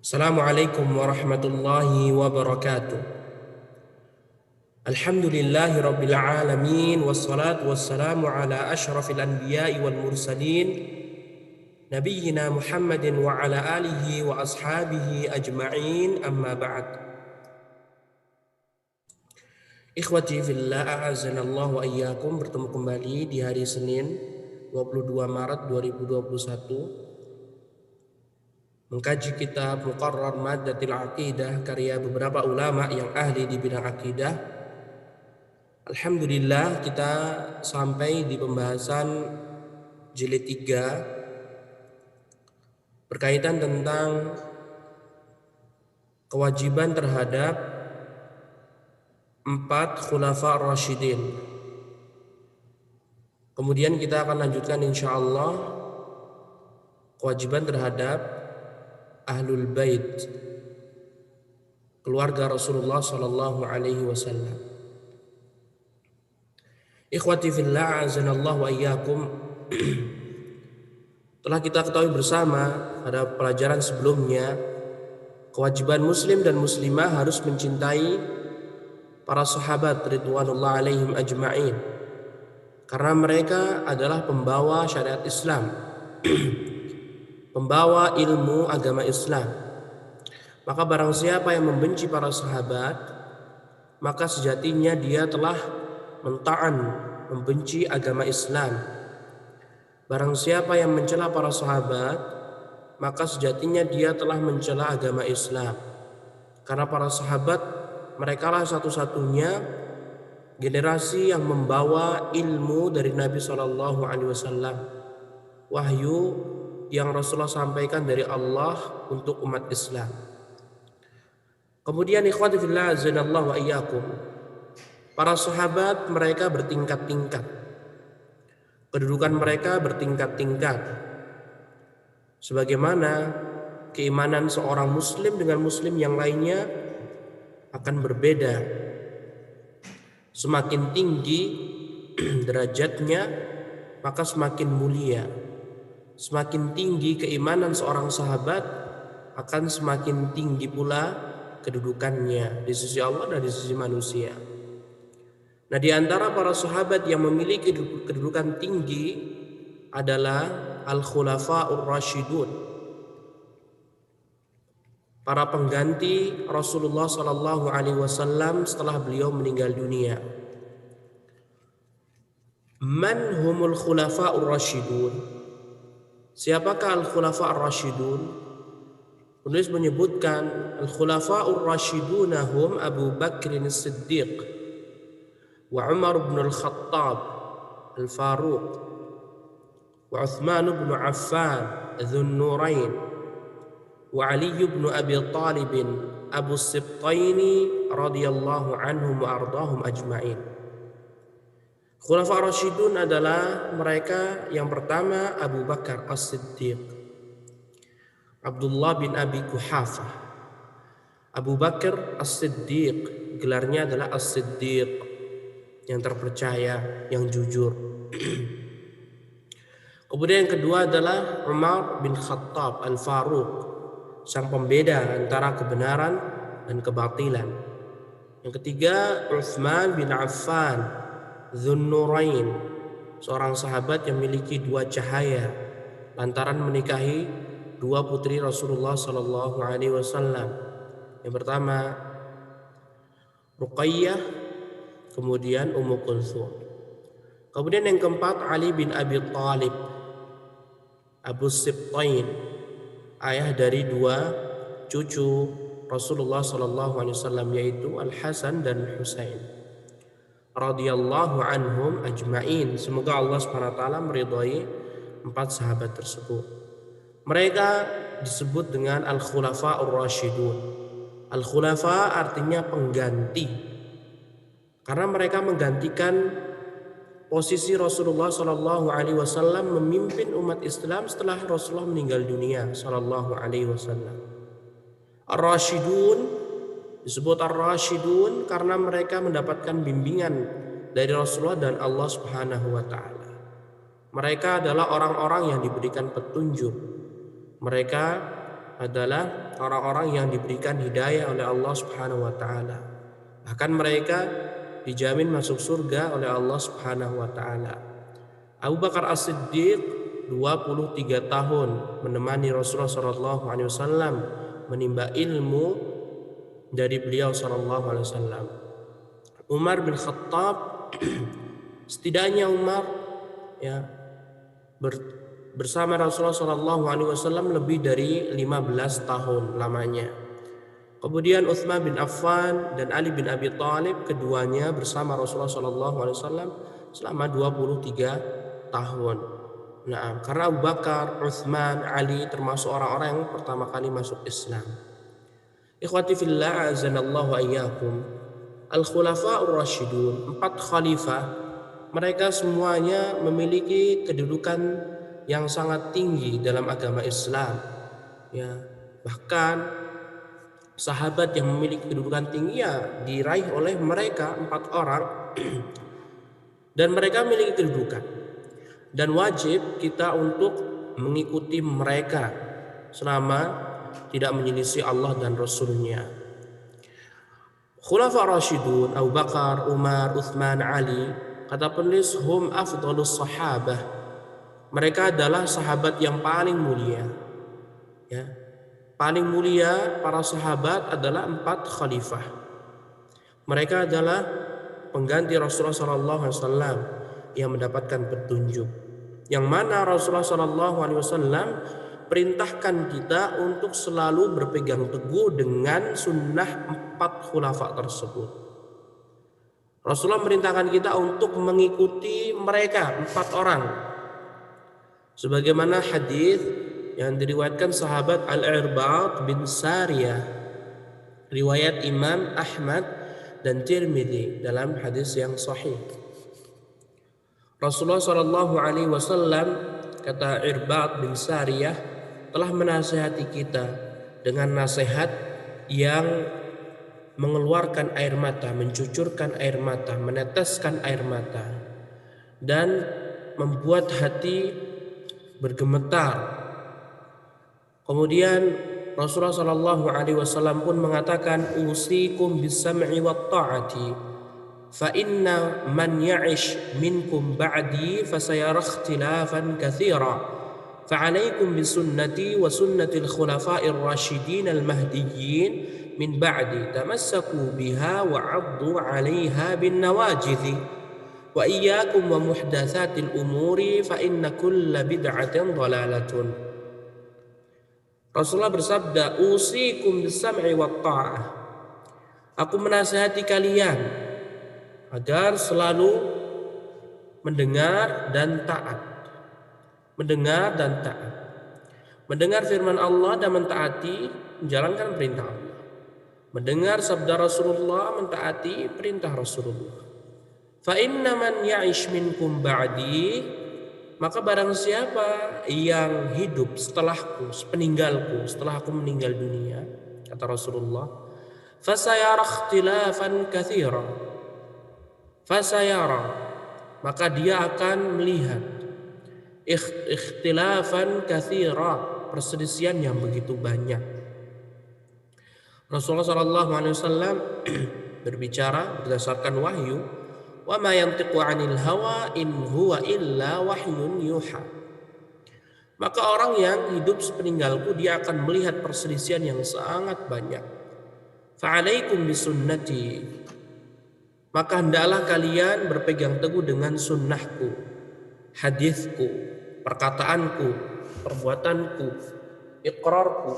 Assalamualaikum warahmatullahi wabarakatuh. Alhamdulillahi rabbil alamin, wassalatu wassalamu ala ashrafil anbiya'i wal mursalin, nabiyyina Muhammadin wa ala alihi wa ashabihi ajma'in, amma ba'd. Ikhwati fillah, a'azanallahu wa iyyakum, bertemu kembali di hari Senin 22 Maret 2021 mengkaji kitab Muqarrar Maddatil Aqidah karya beberapa ulama yang ahli di bidang akidah. Alhamdulillah, kita sampai di pembahasan jilid 3 berkaitan tentang kewajiban terhadap 4 khulafa rasyidin. Kemudian kita akan lanjutkan insyaallah kewajiban terhadap Ahlul Bait, keluarga Rasulullah sallallahu alaihi wasallam. Ikhwati fillah, azanallahu wa iyyakum. Telah kita ketahui bersama pada pelajaran sebelumnya, kewajiban muslim dan muslimah harus mencintai para sahabat ridwanullah alaihim ajma'in, karena mereka adalah pembawa syariat Islam, pembawa ilmu agama Islam. Maka barang siapa yang membenci para sahabat, maka sejatinya dia telah mentaan, membenci agama Islam. Barang siapa yang mencela para sahabat, maka sejatinya dia telah mencela agama Islam. Karena para sahabat, merekalah satu-satunya generasi yang membawa ilmu dari Nabi SAW, wahyu yang Rasulullah sampaikan dari Allah untuk umat Islam. Kemudian ikhwati fillah, azanallahu wa iyyakum, para sahabat mereka bertingkat-tingkat, kedudukan mereka bertingkat-tingkat, sebagaimana keimanan seorang muslim dengan muslim yang lainnya akan berbeda. Semakin tinggi derajatnya, maka semakin mulia. Semakin tinggi keimanan seorang sahabat, akan semakin tinggi pula kedudukannya di sisi Allah dan di sisi manusia. Nah, di antara para sahabat yang memiliki kedudukan tinggi adalah al-khulafa'ur rasyidun, para pengganti Rasulullah sallallahu alaihi wasallam setelah beliau meninggal dunia. Man humul khulafa'ur rasyidun? Siapakah al-khulafa ar-rasyidun? Penulis menyebutkan al-khulafa ar-rasyidun hum Abu Bakr as-Siddiq wa Umar bin al-Khattab al-Faruq wa Uthman bin Affan dzun nurain wa Ali bin Abi Talib Abu Sibtaini radhiyallahu anhum wa ardahum ajma'in. Khulafa Rasyidun adalah mereka yang pertama Abu Bakar As-Siddiq, Abdullah bin Abi Quhafah. Abu Bakar As-Siddiq, gelarnya adalah As-Siddiq, yang terpercaya, yang jujur. Kemudian yang kedua adalah Umar bin Khattab Al-Faruq, sang pembeda antara kebenaran dan kebatilan. Yang ketiga Uthman bin Affan dzun nurain, seorang sahabat yang memiliki 2 cahaya lantaran menikahi 2 putri Rasulullah sallallahu alaihi wasallam. Yang pertama Ruqayyah, kemudian Ummu Kulthum. Kemudian yang keempat Ali bin Abi Talib Abu Sibtain, ayah dari 2 cucu Rasulullah sallallahu alaihi wasallam, yaitu Al-Hasan dan Husain radhiyallahu anhum ajma'in. Semoga Allah Subhanahu wa taala meridhai 4 sahabat tersebut. Mereka disebut dengan al-khulafa'ur rasyidun. Al-khulafa artinya pengganti, karena mereka menggantikan posisi Rasulullah sallallahu alaihi wasallam memimpin umat Islam setelah Rasulullah meninggal dunia sallallahu alaihi wasallam. Ar-rasyidun disebut ar-rasyidun karena mereka mendapatkan bimbingan dari Rasulullah dan Allah Subhanahu wa taala. Mereka adalah orang-orang yang diberikan petunjuk. Mereka adalah orang-orang yang diberikan hidayah oleh Allah Subhanahu wa taala. Bahkan mereka dijamin masuk surga oleh Allah Subhanahu wa taala. Abu Bakar As-Siddiq 23 tahun menemani Rasulullah sallallahu alaihi wasallam, menimba ilmu dari beliau sallallahu alaihi wasallam. Umar bin Khattab setidaknya Umar ya bersama Rasulullah sallallahu alaihi wasallam lebih dari 15 tahun lamanya. Kemudian Utsman bin Affan dan Ali bin Abi Thalib keduanya bersama Rasulullah sallallahu alaihi wasallam selama 23 tahun. Nah, karena Abu Bakar, Utsman, Ali termasuk orang-orang yang pertama kali masuk Islam. Ikhwati fillah, azanallahu wa iyyakum. Al-Khulafa'ur Rasyidun, 4 khalifah, mereka semuanya memiliki kedudukan yang sangat tinggi dalam agama Islam. Ya, bahkan sahabat yang memiliki kedudukan tinggi ya diraih oleh mereka 4 orang dan mereka memiliki kedudukan. Dan wajib kita untuk mengikuti mereka selama tidak menyelisih Allah dan Rasulnya. Khulafa Rasyidun, Abu Bakar, Umar, Utsman, Ali, kata penulis hum afdhalus sahabah. Mereka adalah sahabat yang paling mulia. Ya. Paling mulia para sahabat adalah 4 khalifah. Mereka adalah pengganti Rasulullah SAW yang mendapatkan petunjuk. Yang mana Rasulullah SAW perintahkan kita untuk selalu berpegang teguh dengan sunnah 4 khulafa tersebut. Rasulullah merintahkan kita untuk mengikuti mereka 4 orang. Sebagaimana hadis yang diriwayatkan sahabat Al-Irbad bin Sariyah, riwayat Imam Ahmad dan Tirmidzi dalam hadis yang sahih. Rasulullah sallallahu alaihi wasallam, kata Irbad bin Sariyah, telah menasihati kita dengan nasihat yang mengeluarkan air mata, mencucurkan air mata, meneteskan air mata, dan membuat hati bergemetar. Kemudian Rasulullah sallallahu alaihi wasallam pun mengatakan, usikum bis-sam'i wat ta'ati fa inna man ya'ish minkum ba'di fasayara ikhtilafan katsira فعليكم بسنتي وسنة الخلفاء الراشدين المهديين من بعدي تمسكوا بها وعضوا عليها بالنواجذ وإياكم ومحدثات الأمور فإن كل بدعة ضلالة. Rasulullah bersabda, usikum bis-sam'i wat ta'ah. Aku menasihati kalian agar selalu mendengar dan taat. Mendengar dan taat. Mendengar firman Allah dan mentaati, menjalankan perintah Allah. Mendengar sabda Rasulullah, mentaati perintah Rasulullah. Fa inna man ya'ish minkum ba'di, maka barang siapa yang hidup setelahku, sepeninggalku, setelah aku meninggal dunia, kata Rasulullah, fasayara ikhtilafan katsira. Fasayara, maka dia akan melihat ikhtilafan katsira, perselisihan yang begitu banyak. Rasulullah SAW berbicara berdasarkan wahyu, wa ma yantiqu 'anil hawa in huwa illa wahyun yuha. Maka orang yang hidup sepeninggalku dia akan melihat perselisihan yang sangat banyak. Fa'alaikum bisunnati, maka hendaklah kalian berpegang teguh dengan sunnahku, hadisku, perkataanku, perbuatanku, iqrarku.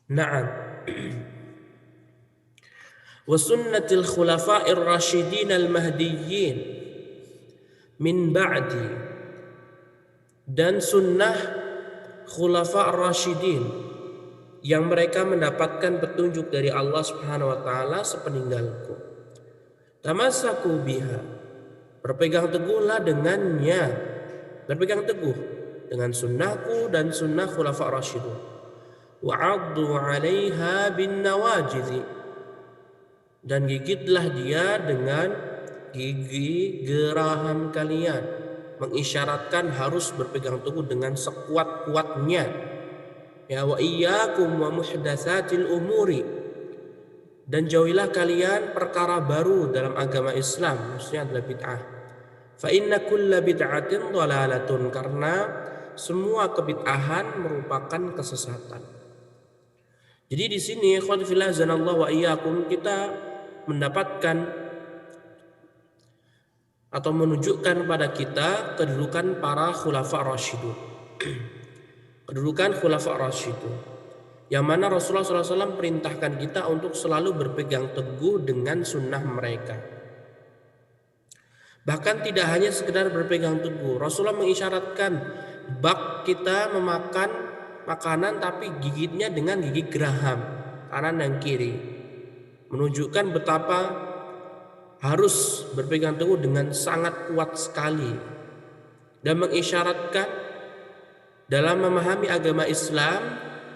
Na'am. Wa sunnatil khulafa'ir rasyidin al-mahdiyyin min ba'di, dan sunnah khulafa' ar-rasyidin yang mereka mendapatkan petunjuk dari Allah Subhanahu wa taala sepeninggalku. Tamassaku biha, berpegang teguhlah dengannya, berpegang teguh dengan sunnahku dan sunnah khulafa' rasyidun. Wa'addu 'alaiha bin nawajidhi, dan gigitlah dia dengan gigi geraham kalian. mengisyaratkan harus berpegang teguh dengan sekuat-kuatnya. Ya, wa iyyakum wa muhdatsatil umuri, dan jauhilah kalian perkara baru dalam agama Islam, maksudnya adalah bid'ah. Fa inna kulla bid'atin dhalalatun, karena semua kebid'ahan merupakan kesesatan. Jadi di sini ikhwan fillah zanallahu wa iyyakum, kita mendapatkan atau menunjukkan pada kita kedudukan para khulafa rasyidun. Kedudukan khulafa rasyidun, yang mana Rasulullah SAW perintahkan kita untuk selalu berpegang teguh dengan sunnah mereka. Bahkan tidak hanya sekedar berpegang teguh, Rasulullah mengisyaratkan bak kita memakan makanan tapi gigitnya dengan gigi geraham kanan dan kiri, menunjukkan betapa harus berpegang teguh dengan sangat kuat sekali, dan mengisyaratkan dalam memahami agama Islam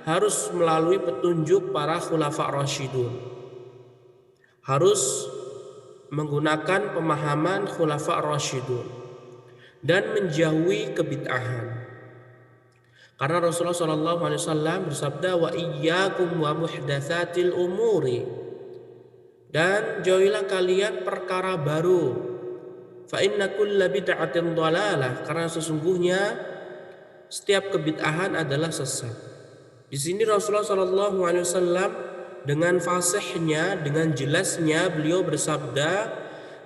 harus melalui petunjuk para khulafa rasyidun, harus menggunakan pemahaman khulafa rasyidun dan menjauhi kebid'ahan. Karena Rasulullah SAW bersabda, wa iyyakum wa muhdatsatil umuri, dan jauhilah kalian perkara baru. Fa inna kulla bid'atin dhalalah, karena sesungguhnya setiap kebid'ahan adalah sesat. Di sini Rasulullah SAW dengan fasihnya, dengan jelasnya beliau bersabda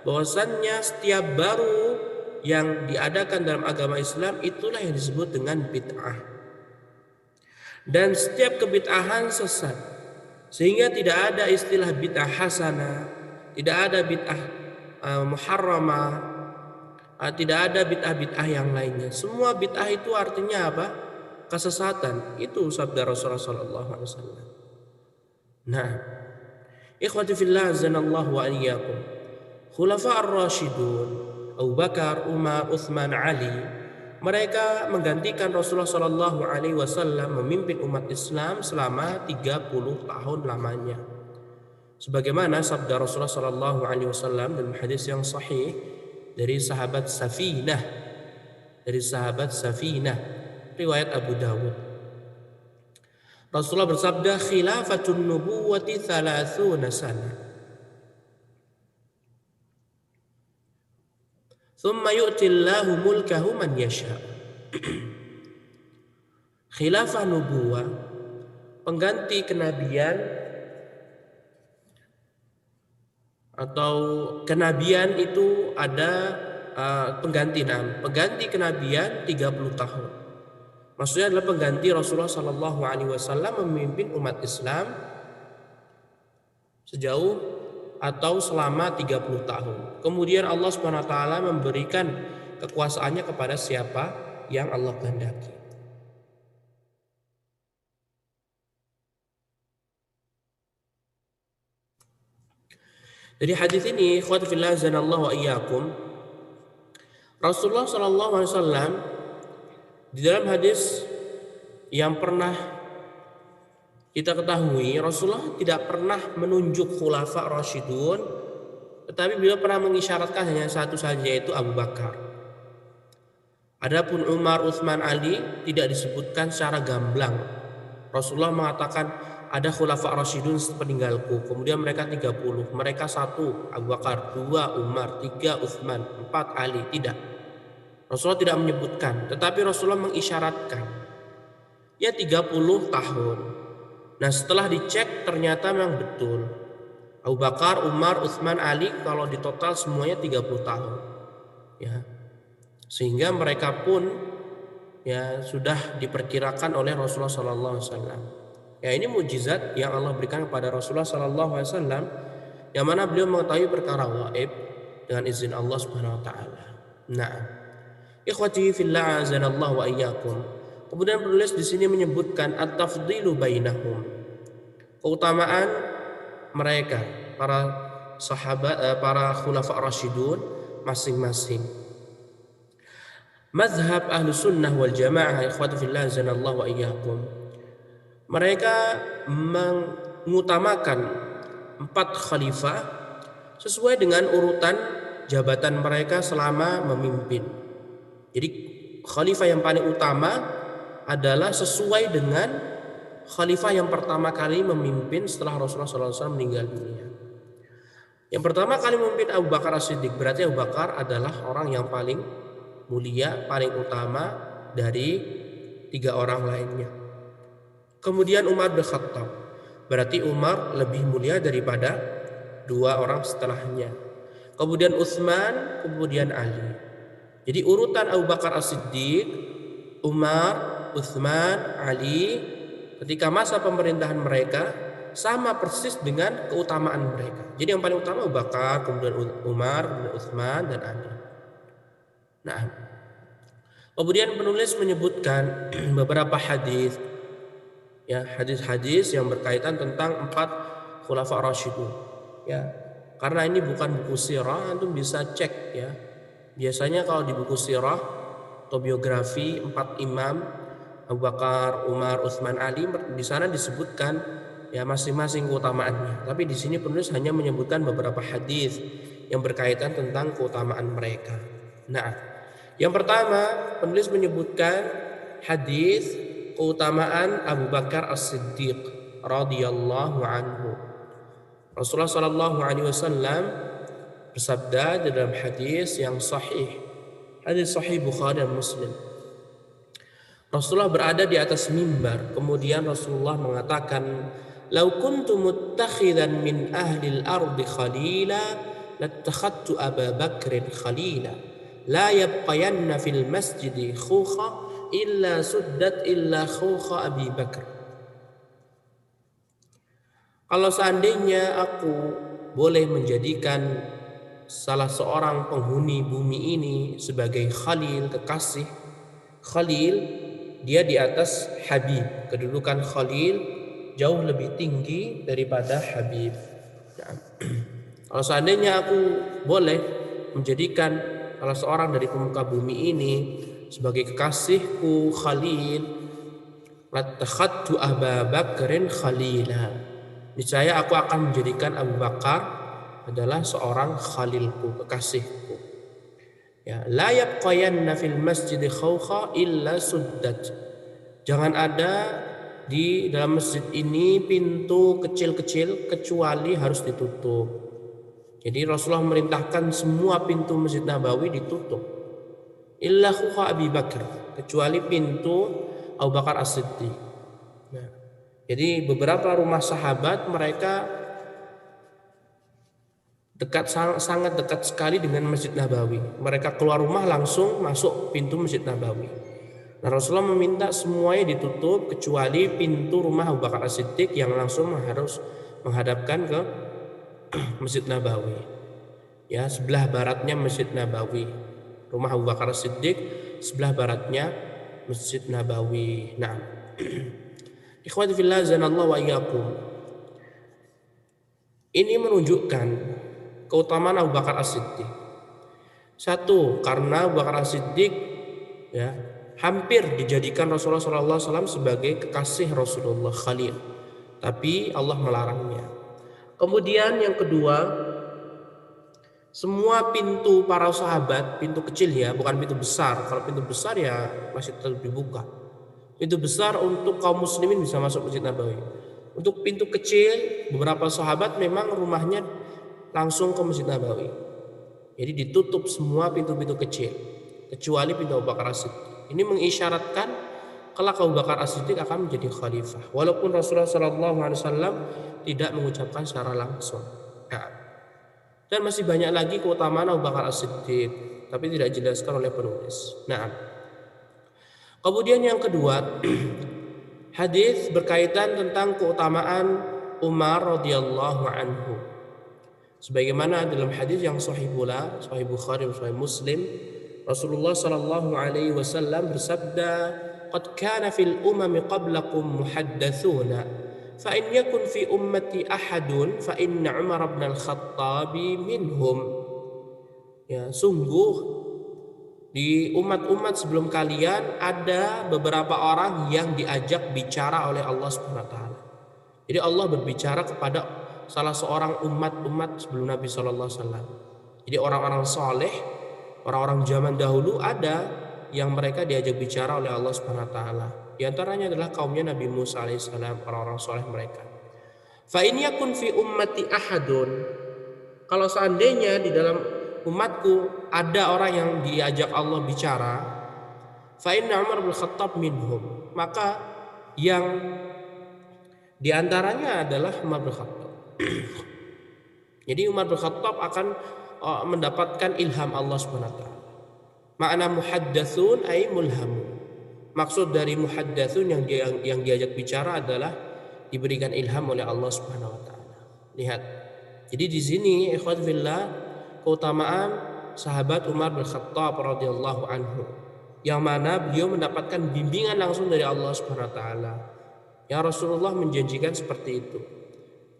bahwasannya setiap baru yang diadakan dalam agama Islam itulah yang disebut dengan bid'ah. Dan setiap kebid'ahan sesat, sehingga tidak ada istilah bid'ah hasanah, tidak ada bid'ah muharramah, tidak ada bid'ah-bid'ah yang lainnya. Semua bid'ah itu artinya apa? Kesesatan. Itu sabda Rasulullah SAW. Nah, ikhwati fillah azanallahu wa iyyakum, khulafa ar-rasyidun Abu Bakar, Umar, Utsman, Ali, mereka menggantikan Rasulullah SAW memimpin umat Islam selama 30 tahun lamanya. Sebagaimana sabda Rasulullah SAW dalam hadis yang sahih dari sahabat Safinah, riwayat Abu Dawud. Rasulullah bersabda, khilafatun nubuwati 30 sana, thumma yu'tillahu mulkahu man yasha. Khilafah nubuwah, pengganti kenabian atau kenabian itu ada pengganti kenabian 30 tahun. Maksudnya adalah pengganti Rasulullah SAW memimpin umat Islam sejauh atau selama 30 tahun. Kemudian Allah SWT memberikan kekuasaannya kepada siapa yang Allah kehendaki. Dari hadis ini, ikhwati fillah zanallahu wa iyyakum, Rasulullah SAW di dalam hadis yang pernah kita ketahui, Rasulullah tidak pernah menunjuk khulafa rasyidun, tetapi beliau pernah mengisyaratkan hanya satu saja, yaitu Abu Bakar. Adapun Umar, Utsman, Ali tidak disebutkan secara gamblang. Rasulullah mengatakan ada khulafa rasyidun sepeninggalku, kemudian mereka 30, mereka 1 Abu Bakar, 2 Umar, 3 Utsman, 4 Ali, tidak. Rasulullah tidak menyebutkan, tetapi Rasulullah mengisyaratkan ya 30 tahun. Nah, setelah dicek ternyata memang betul Abu Bakar, Umar, Utsman, Ali kalau ditotal semuanya 30 tahun. Ya. Sehingga mereka pun ya sudah diperkirakan oleh Rasulullah SAW. Ya, ini mukjizat yang Allah berikan kepada Rasulullah SAW, yang mana beliau mengetahui perkara gaib dengan izin Allah Subhanahu wa taala. Nah, ikhwati fillah azanallahu wa iyyakum. Kemudian penulis di sini menyebutkan at-tafdilu bainahum, keutamaan mereka para sahabat, para khulafa rasyidun masing-masing. Mazhab ahlu sunnah wal jamaah, ikhwati fillah azanallahu wa iyyakum, mereka mengutamakan 4 khalifah sesuai dengan urutan jabatan mereka selama memimpin. Jadi khalifah yang paling utama adalah sesuai dengan khalifah yang pertama kali memimpin setelah Rasulullah SAW meninggal dunia. Yang pertama kali memimpin Abu Bakar As-Siddiq, berarti Abu Bakar adalah orang yang paling mulia, paling utama dari 3 orang lainnya. Kemudian Umar bin Khattab, berarti Umar lebih mulia daripada 2 orang setelahnya. Kemudian Utsman, kemudian Ali. Jadi urutan Abu Bakar As-Siddiq, Umar, Utsman, Ali ketika masa pemerintahan mereka sama persis dengan keutamaan mereka. Jadi yang paling utama Abu Bakar, kemudian Umar, kemudian Utsman dan Ali. Nah, kemudian penulis menyebutkan beberapa hadis, ya, hadis-hadis yang berkaitan tentang 4 khulafa Rasyidun. Ya, karena ini bukan buku sirah, antum bisa cek ya. Biasanya kalau di buku sirah atau biografi 4 imam Abu Bakar, Umar, Utsman, Ali, di sana disebutkan ya masing-masing keutamaannya. Tapi di sini penulis hanya menyebutkan beberapa hadis yang berkaitan tentang keutamaan mereka. Nah, yang pertama penulis menyebutkan hadis keutamaan Abu Bakar As-Siddiq radhiyallahu anhu. Rasulullah sallallahu alaihi wasallam bersabda di dalam hadis yang sahih, hadis sahih Bukhari dan Muslim. Rasulullah berada di atas mimbar, kemudian Rasulullah mengatakan, "Lau kuntu muttakhidan min ahli al-ardi khalila, lattakhadtu Abu Bakrin khalila. La yabqayanna fil masjidi khukha illa suddat illa khukha Abi Bakr." Kalau seandainya aku boleh menjadikan salah seorang penghuni bumi ini sebagai khalil, kekasih. Khalil, dia di atas Habib. Kedudukan Khalil jauh lebih tinggi daripada Habib. Nah, kalau seandainya aku boleh menjadikan salah seorang dari pemuka bumi ini sebagai kekasihku Khalil, lattakhadtu Abu Bakrin khalila. Niscaya aku akan menjadikan Abu Bakar adalah seorang khalilku, kekasihku. Ya, la yabqayanna fil masjid khawkha illa suddat. Jangan ada di dalam masjid ini pintu kecil-kecil kecuali harus ditutup. Jadi Rasulullah memerintahkan semua pintu Masjid Nabawi ditutup. Illa khawkha Abi Bakar, kecuali pintu Abu Bakar As-Siddiq. Nah, jadi beberapa rumah sahabat mereka sangat dekat sekali dengan Masjid Nabawi. Mereka keluar rumah langsung masuk pintu Masjid Nabawi. Nah, Rasulullah meminta semuanya ditutup kecuali pintu rumah Abu Bakar As-Siddiq yang langsung harus menghadapkan ke Masjid Nabawi. Ya, sebelah baratnya Masjid Nabawi. Rumah Abu Bakar As-Siddiq sebelah baratnya Masjid Nabawi. Nah, ikhwati fillah zanallahu wa iyyakum. Ini menunjukkan keutamaan Abu Bakar As-Siddiq. Satu, karena Abu Bakar As-Siddiq ya hampir dijadikan Rasulullah SAW sebagai kekasih Rasulullah Khalil, tapi Allah melarangnya. Kemudian yang kedua, semua pintu para sahabat, pintu kecil ya, bukan pintu besar. Kalau pintu besar ya masih tetap dibuka. Pintu besar untuk kaum muslimin bisa masuk Masjid Nabawi. Untuk pintu kecil, beberapa sahabat memang rumahnya langsung ke Masjid Nabawi. Jadi ditutup semua pintu-pintu kecil kecuali pintu Abu Bakar As-Siddiq. Ini mengisyaratkan kelak Abu Bakar As-Siddiq akan menjadi khalifah, walaupun Rasulullah SAW tidak mengucapkan secara langsung. Nah, dan masih banyak lagi keutamaan Abu Bakar As-Siddiq, tapi tidak dijelaskan oleh penulis. Nah, kemudian yang kedua, hadis berkaitan tentang keutamaan Umar radhiyallahu anhu. Sebagaimana dalam hadis yang sahih pula, sahih Bukhari dan sahih Muslim, Rasulullah sallallahu alaihi wasallam bersabda, "Qad kana fil umami qablakum muhaddatsuna, fa in yakun fi ummati ahadun fa inna Umar bin al-Khattab minhum." Ya, sungguh di umat-umat sebelum kalian ada beberapa orang yang diajak bicara oleh Allah Subhanahu wa taala. Jadi Allah berbicara kepada salah seorang umat-umat sebelum Nabi sallallahu alaihi wasallam. Jadi orang-orang saleh, orang-orang zaman dahulu ada yang mereka diajak bicara oleh Allah Subhanahu wa taala. Di antaranya adalah kaumnya Nabi Musa alaihissalam, orang-orang soleh mereka. Fa in yakun fi ummati ahadun, kalau seandainya di dalam umatku ada orang yang diajak Allah bicara, fa inna Umar bin Khattab minhum, maka yang di antaranya adalah Umar bin Khattab. Jadi Umar bin Khattab akan mendapatkan ilham Allah Subhanahu wa taala. Makna muhaddatsun ay mulhamun. Maksud dari muhaddatsun yang diajak bicara adalah diberikan ilham oleh Allah Subhanahu wa taala. Lihat. Jadi di sini ikhwan fillah keutamaan sahabat Umar bin Khattab radhiyallahu anhu yang mana beliau mendapatkan bimbingan langsung dari Allah Subhanahu wa taala. Ya, Rasulullah menjanjikan seperti itu.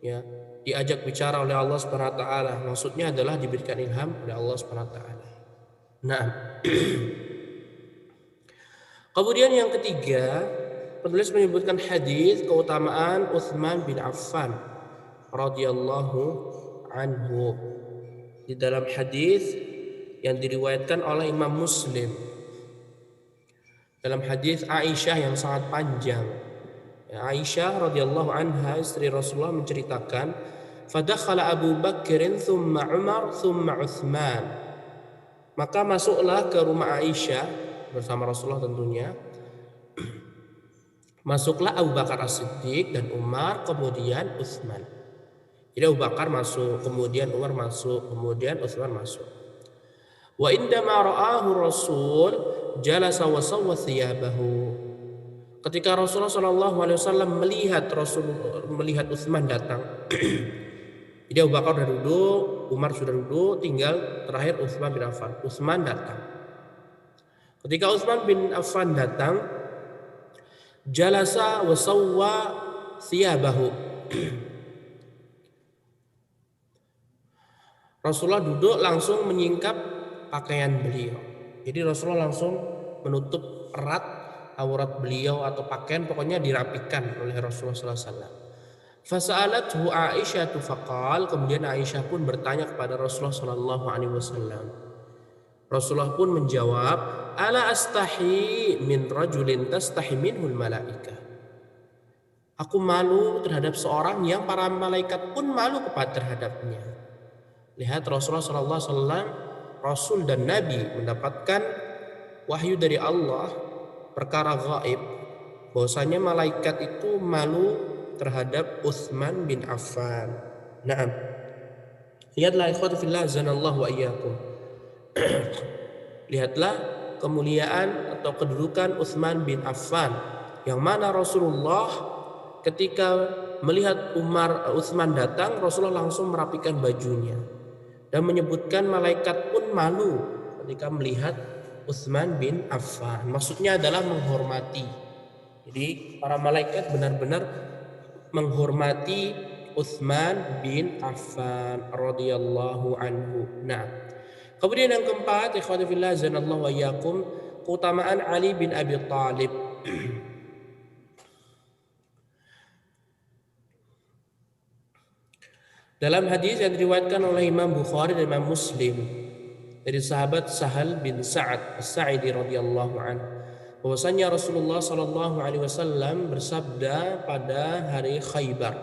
Ya, diajak bicara oleh Allah Subhanahu wa taala, maksudnya adalah diberikan ilham oleh Allah Subhanahu wa taala. Nah, kemudian yang ketiga, penulis menyebutkan hadis keutamaan Utsman bin Affan radhiyallahu anhu. Di dalam hadis yang diriwayatkan oleh Imam Muslim, dalam hadis Aisyah yang sangat panjang. Ya, Aisyah radhiyallahu anha istri Rasulullah menceritakan, "Fadakhala Abu Bakrin thumma Umar thumma Utsman." Maka masuklah ke rumah Aisyah bersama Rasulullah tentunya. Masuklah Abu Bakar As-Siddiq dan Umar, kemudian Utsman. Jadi Abu Bakar masuk, kemudian Umar masuk, kemudian Utsman masuk. Wa indama ra'ahu Rasul jalasa wa sawwa thiyabahu. Ketika Rasulullah SAW melihat Utsman datang, jadi Abu Bakar sudah duduk, Umar sudah duduk, tinggal terakhir Utsman bin Affan. Utsman datang. Ketika Utsman bin Affan datang, jalasa wa sawwa thiyabahu. Rasulullah duduk langsung menyingkap pakaian beliau. Jadi Rasulullah langsung menutup erat aurat beliau atau pakaian, pokoknya dirapikan oleh Rasulullah SAW. Fasa'alathu Aisyah faqal, kemudian Aisyah pun bertanya kepada Rasulullah sallallahu alaihi wasallam. Rasulullah pun menjawab, "Ala astahi min rajulin tastahi minhul malaikah." Aku malu terhadap seorang yang para malaikat pun malu kepada terhadapnya. Lihat Rasulullah sallallahu alaihi wasallam, Rasul dan Nabi mendapatkan wahyu dari Allah perkara gaib, bahwasanya malaikat itu malu terhadap Utsman bin Affan. Naam. Lihatlah ikhwati fillah zanallahu wa iyyakum. Lihatlah kemuliaan atau kedudukan Utsman bin Affan yang mana Rasulullah ketika melihat Utsman datang, Rasulullah langsung merapikan bajunya dan menyebutkan malaikat pun malu ketika melihat Utsman bin Affan. Maksudnya adalah menghormati. Jadi para malaikat benar-benar menghormati Utsman bin Affan radhiyallahu anhu. Nah, kemudian yang keempat, ikhwati fillah zanallahu wa iyyakum, keutamaan Ali bin Abi Thalib. Dalam hadis yang diriwayatkan oleh Imam Bukhari dan Imam Muslim dari sahabat Sahal bin Sa'ad As-Sa'idi radhiyallahu anhu, bahwasanya Rasulullah sallallahu alaihi wasallam bersabda pada hari Khaybar,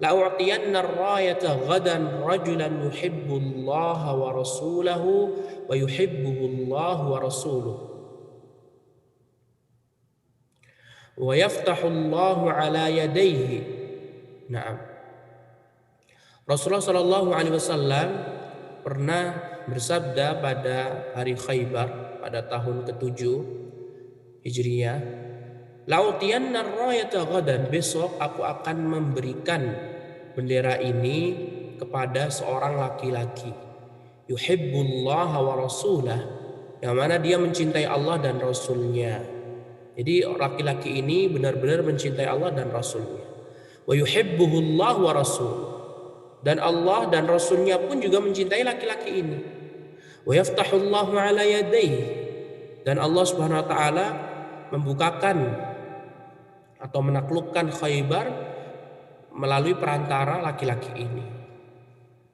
"La u'tiyanna ar-rayata ghadan rajulan yuhibbullaha wa rasulahu wa yuhibbuhullahu wa rasuluhu wa yaftahullahu ala yadayhi." Naam. Rasulullah sallallahu alaihi wasallam pernah bersabda pada hari Khaybar pada tahun ke-7 Hijriyah, "Lautiyanna ar-rayata ghadan," besok aku akan memberikan bendera ini kepada seorang laki-laki, yuhibbullaha wa rasulah, yang mana dia mencintai Allah dan Rasulnya. Jadi laki-laki ini benar-benar mencintai Allah dan Rasulnya. Wa yuhibbuhullahu wa rasul, dan Allah dan Rasulnya pun juga mencintai laki-laki ini. Wa yaftahullahu ala yadayhi, dan Allah Subhanahu wa taala membukakan atau menaklukkan Khaybar melalui perantara laki-laki ini.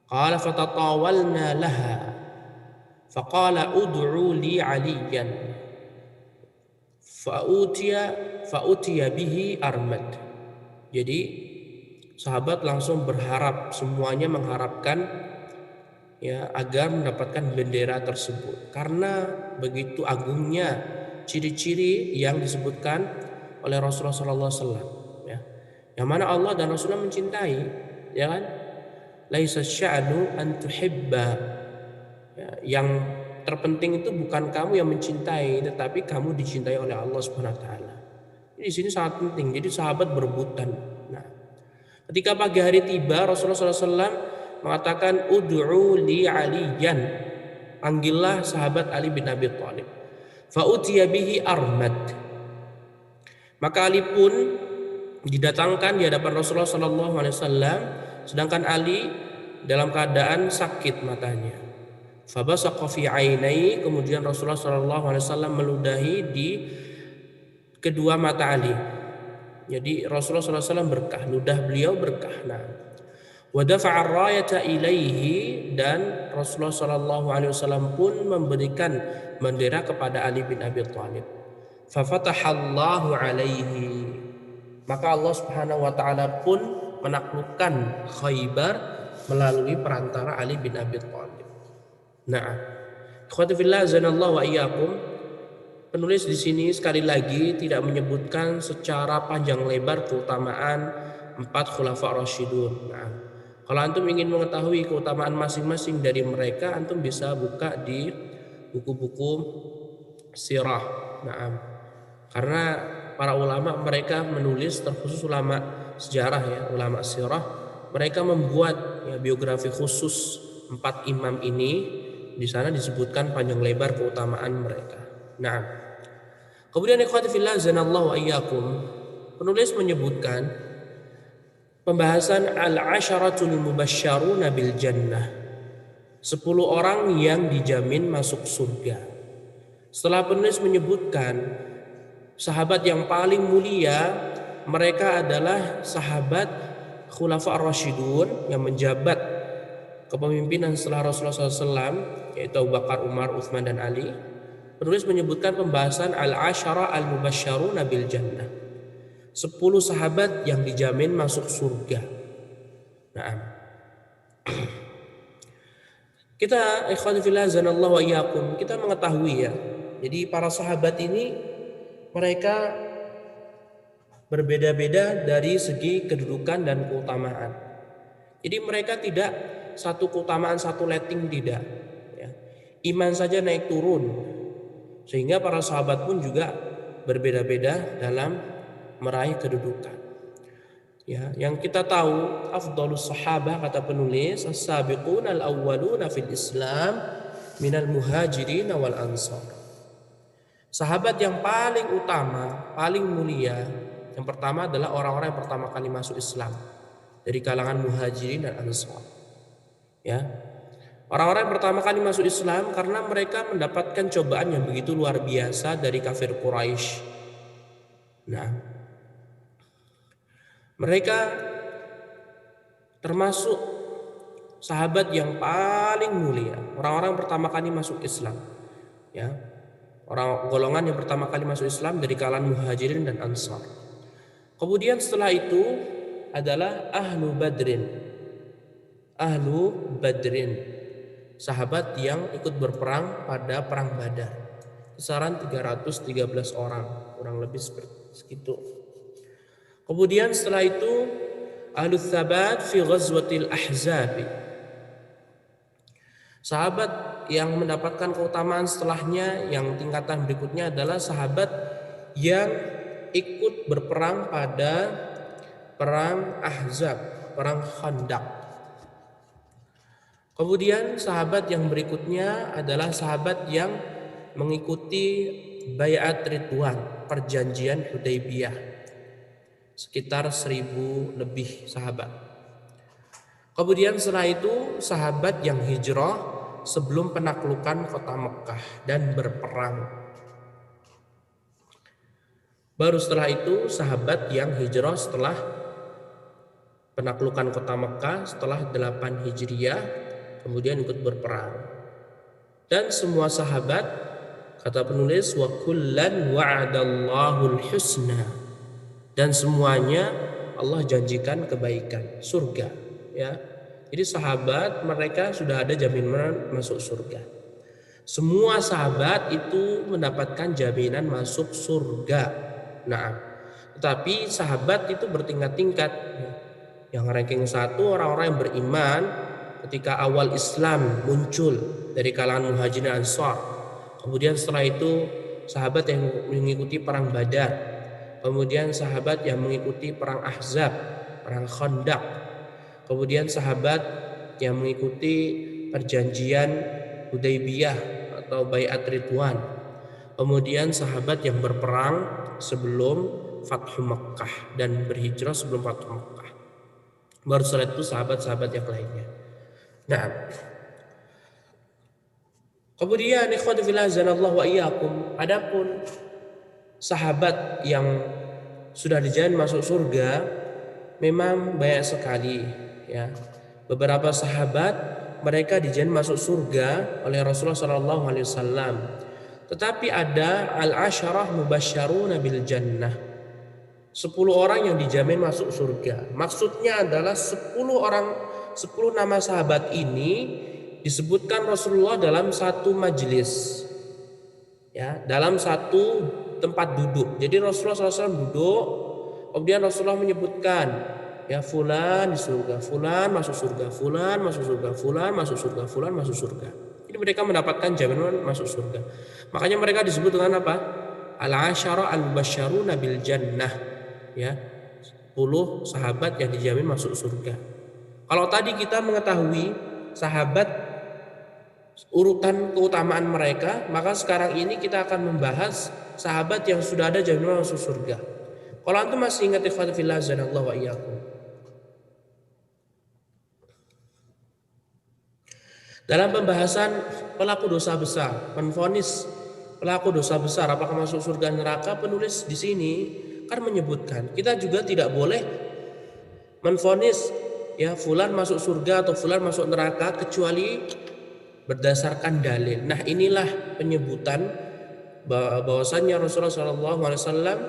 Qala fatatawalna laha faqala ud'u li aliyan, fa'utiya bihi armad. Jadi sahabat langsung berharap, semuanya mengharapkan ya agar mendapatkan bendera tersebut karena begitu agungnya ciri-ciri yang disebutkan oleh Rasulullah SAW, ya, yang mana Allah dan Rasulullah mencintai, ya kan? Laisa sya'nu an tuhibba, ya, yang terpenting itu bukan kamu yang mencintai, tetapi kamu dicintai oleh Allah Subhanahu wa taala. Di sini sangat penting. Jadi sahabat berebutan. Nah, ketika pagi hari tiba, Rasulullah SAW mengatakan ud'u li aliyan, panggillah sahabat Ali bin Abi Thalib. Fa'utiya bihi armad, maka Ali pun didatangkan di hadapan Rasulullah SAW, sedangkan Ali dalam keadaan sakit matanya. Fabasaqa fi ainai, kemudian Rasulullah SAW meludahi di kedua mata Ali. Jadi Rasulullah SAW berkah, ludah beliau berkah. Nah, wa dafa'a ar-rayata ilaihi, dan Rasulullah SAW pun memberikan bendera kepada Ali bin Abi Thalib. Fa fatahallahu alaihi, maka Allah Subhanahu wa taala pun menaklukkan Khaybar melalui perantara Ali bin Abi Thalib. Nah, ikhwati fillah azanallahu wa iyyakum, penulis di sini sekali lagi tidak menyebutkan secara panjang lebar keutamaan 4 khulafa rasyidun. Nah, kalau antum ingin mengetahui keutamaan masing-masing dari mereka, antum bisa buka di buku-buku sirah. Nah, karena para ulama mereka menulis, terkhusus ulama sejarah ya, ulama sirah, mereka membuat ya, biografi khusus 4 imam ini. Di sana disebutkan panjang lebar keutamaan mereka. Nah, kemudian ikhwati fillah zanallahu wa iyyakum, penulis menyebutkan pembahasan al-asyaratul mubasysyaruna bil jannah, 10 orang yang dijamin masuk surga. Setelah penulis menyebutkan sahabat yang paling mulia, mereka adalah sahabat khulafa ar-rasyidun yang menjabat kepemimpinan setelah Rasulullah SAW, yaitu Abu Bakar, Umar, Utsman, dan Ali. Penulis menyebutkan pembahasan al-asyara al-mubasysyaruna bil jannah, 10 sahabat yang dijamin masuk surga. Nah, kita ikhwan fillah zanallahu wa iyyakum, kita mengetahui ya, jadi para sahabat ini mereka berbeda-beda dari segi kedudukan dan keutamaan. Jadi mereka tidak satu keutamaan satu letting, tidak ya. Iman saja naik turun, sehingga para sahabat pun juga berbeda-beda dalam meraih kedudukan. Ya, yang kita tahu afdhalus sahabah, kata penulis, as-sabiqun al-awwaluna fil Islam minal muhajirin wal ansar. Sahabat yang paling utama, paling mulia, yang pertama adalah orang-orang yang pertama kali masuk Islam dari kalangan muhajirin dan ansar. Ya, orang-orang yang pertama kali masuk Islam karena mereka mendapatkan cobaan yang begitu luar biasa dari kafir Quraisy. Nah, mereka termasuk sahabat yang paling mulia, orang-orang yang pertama kali masuk Islam. Ya, orang golongan yang pertama kali masuk Islam dari kalangan muhajirin dan ansar. Kemudian setelah itu adalah ahlu badrin, sahabat yang ikut berperang pada perang Badar, kisaran 313 orang, kurang lebih segitu. Kemudian setelah itu ahlu tsabat fi ghazwatil ahzab, sahabat yang mendapatkan keutamaan setelahnya, yang tingkatan berikutnya adalah sahabat yang ikut berperang pada perang Ahzab, perang Khandaq. Kemudian sahabat yang berikutnya adalah sahabat yang mengikuti Bai'at Ridwan, perjanjian Hudaybiyah, sekitar 1000 lebih sahabat. Kemudian setelah itu sahabat yang hijrah sebelum penaklukan kota Mekah dan berperang. Baru setelah itu sahabat yang hijrah setelah penaklukan kota Mekah setelah 8 Hijriah, kemudian ikut berperang. Dan semua sahabat Kata penulis, wa kullan wa'adallahul husna, dan semuanya Allah janjikan kebaikan, surga, ya. Jadi sahabat mereka sudah ada jaminan masuk surga. Semua sahabat itu mendapatkan jaminan masuk surga. Nah, tetapi sahabat itu bertingkat-tingkat. Yang ranking 1 orang-orang yang beriman ketika awal Islam muncul dari kalangan Muhajirin dan Ansar. Kemudian setelah itu sahabat yang mengikuti perang Badar. Kemudian sahabat yang mengikuti perang Ahzab, perang Khandaq. Kemudian sahabat yang mengikuti perjanjian Hudaybiyah atau Baiat Ridwan. Kemudian sahabat yang berperang sebelum Fathu Makkah dan berhijrah sebelum Fathu Makkah. Baru setelah itu sahabat-sahabat yang lainnya. Nah, kemudian ikhwati fillah azanallahu wa iyyakum, adapun sahabat yang sudah dijamin masuk surga memang banyak sekali, ya. Beberapa sahabat mereka dijamin masuk surga oleh Rasulullah sallallahu alaihi wasallam. Tetapi ada al-asyarah mubasysyaruna bil jannah. 10 orang yang dijamin masuk surga. Maksudnya adalah 10 nama sahabat ini disebutkan Rasulullah dalam satu majelis, ya, dalam satu tempat duduk. Jadi Rasulullah SAW duduk, kemudian Rasulullah menyebutkan, ya, fulan di surga, fulan masuk surga, fulan masuk surga, fulan masuk surga, fulan masuk surga. Jadi mereka mendapatkan jaminan masuk surga. Makanya mereka disebut dengan apa? Al-asyara al-mubasysyaruna bil jannah, ya, 10 sahabat yang dijamin masuk surga. Kalau tadi kita mengetahui sahabat urutan keutamaan mereka, maka sekarang ini kita akan membahas sahabat yang sudah ada jaminan masuk surga. Kalau antum masih ingat ikhwati fillah azanallahu wa iyyakum, dalam pembahasan pelaku dosa besar, menvonis pelaku dosa besar apakah masuk surga neraka, penulis di sini kan menyebutkan kita juga tidak boleh menvonis, ya, fulan masuk surga atau fulan masuk neraka kecuali berdasarkan dalil. Nah, inilah penyebutan bahwasannya Rasulullah SAW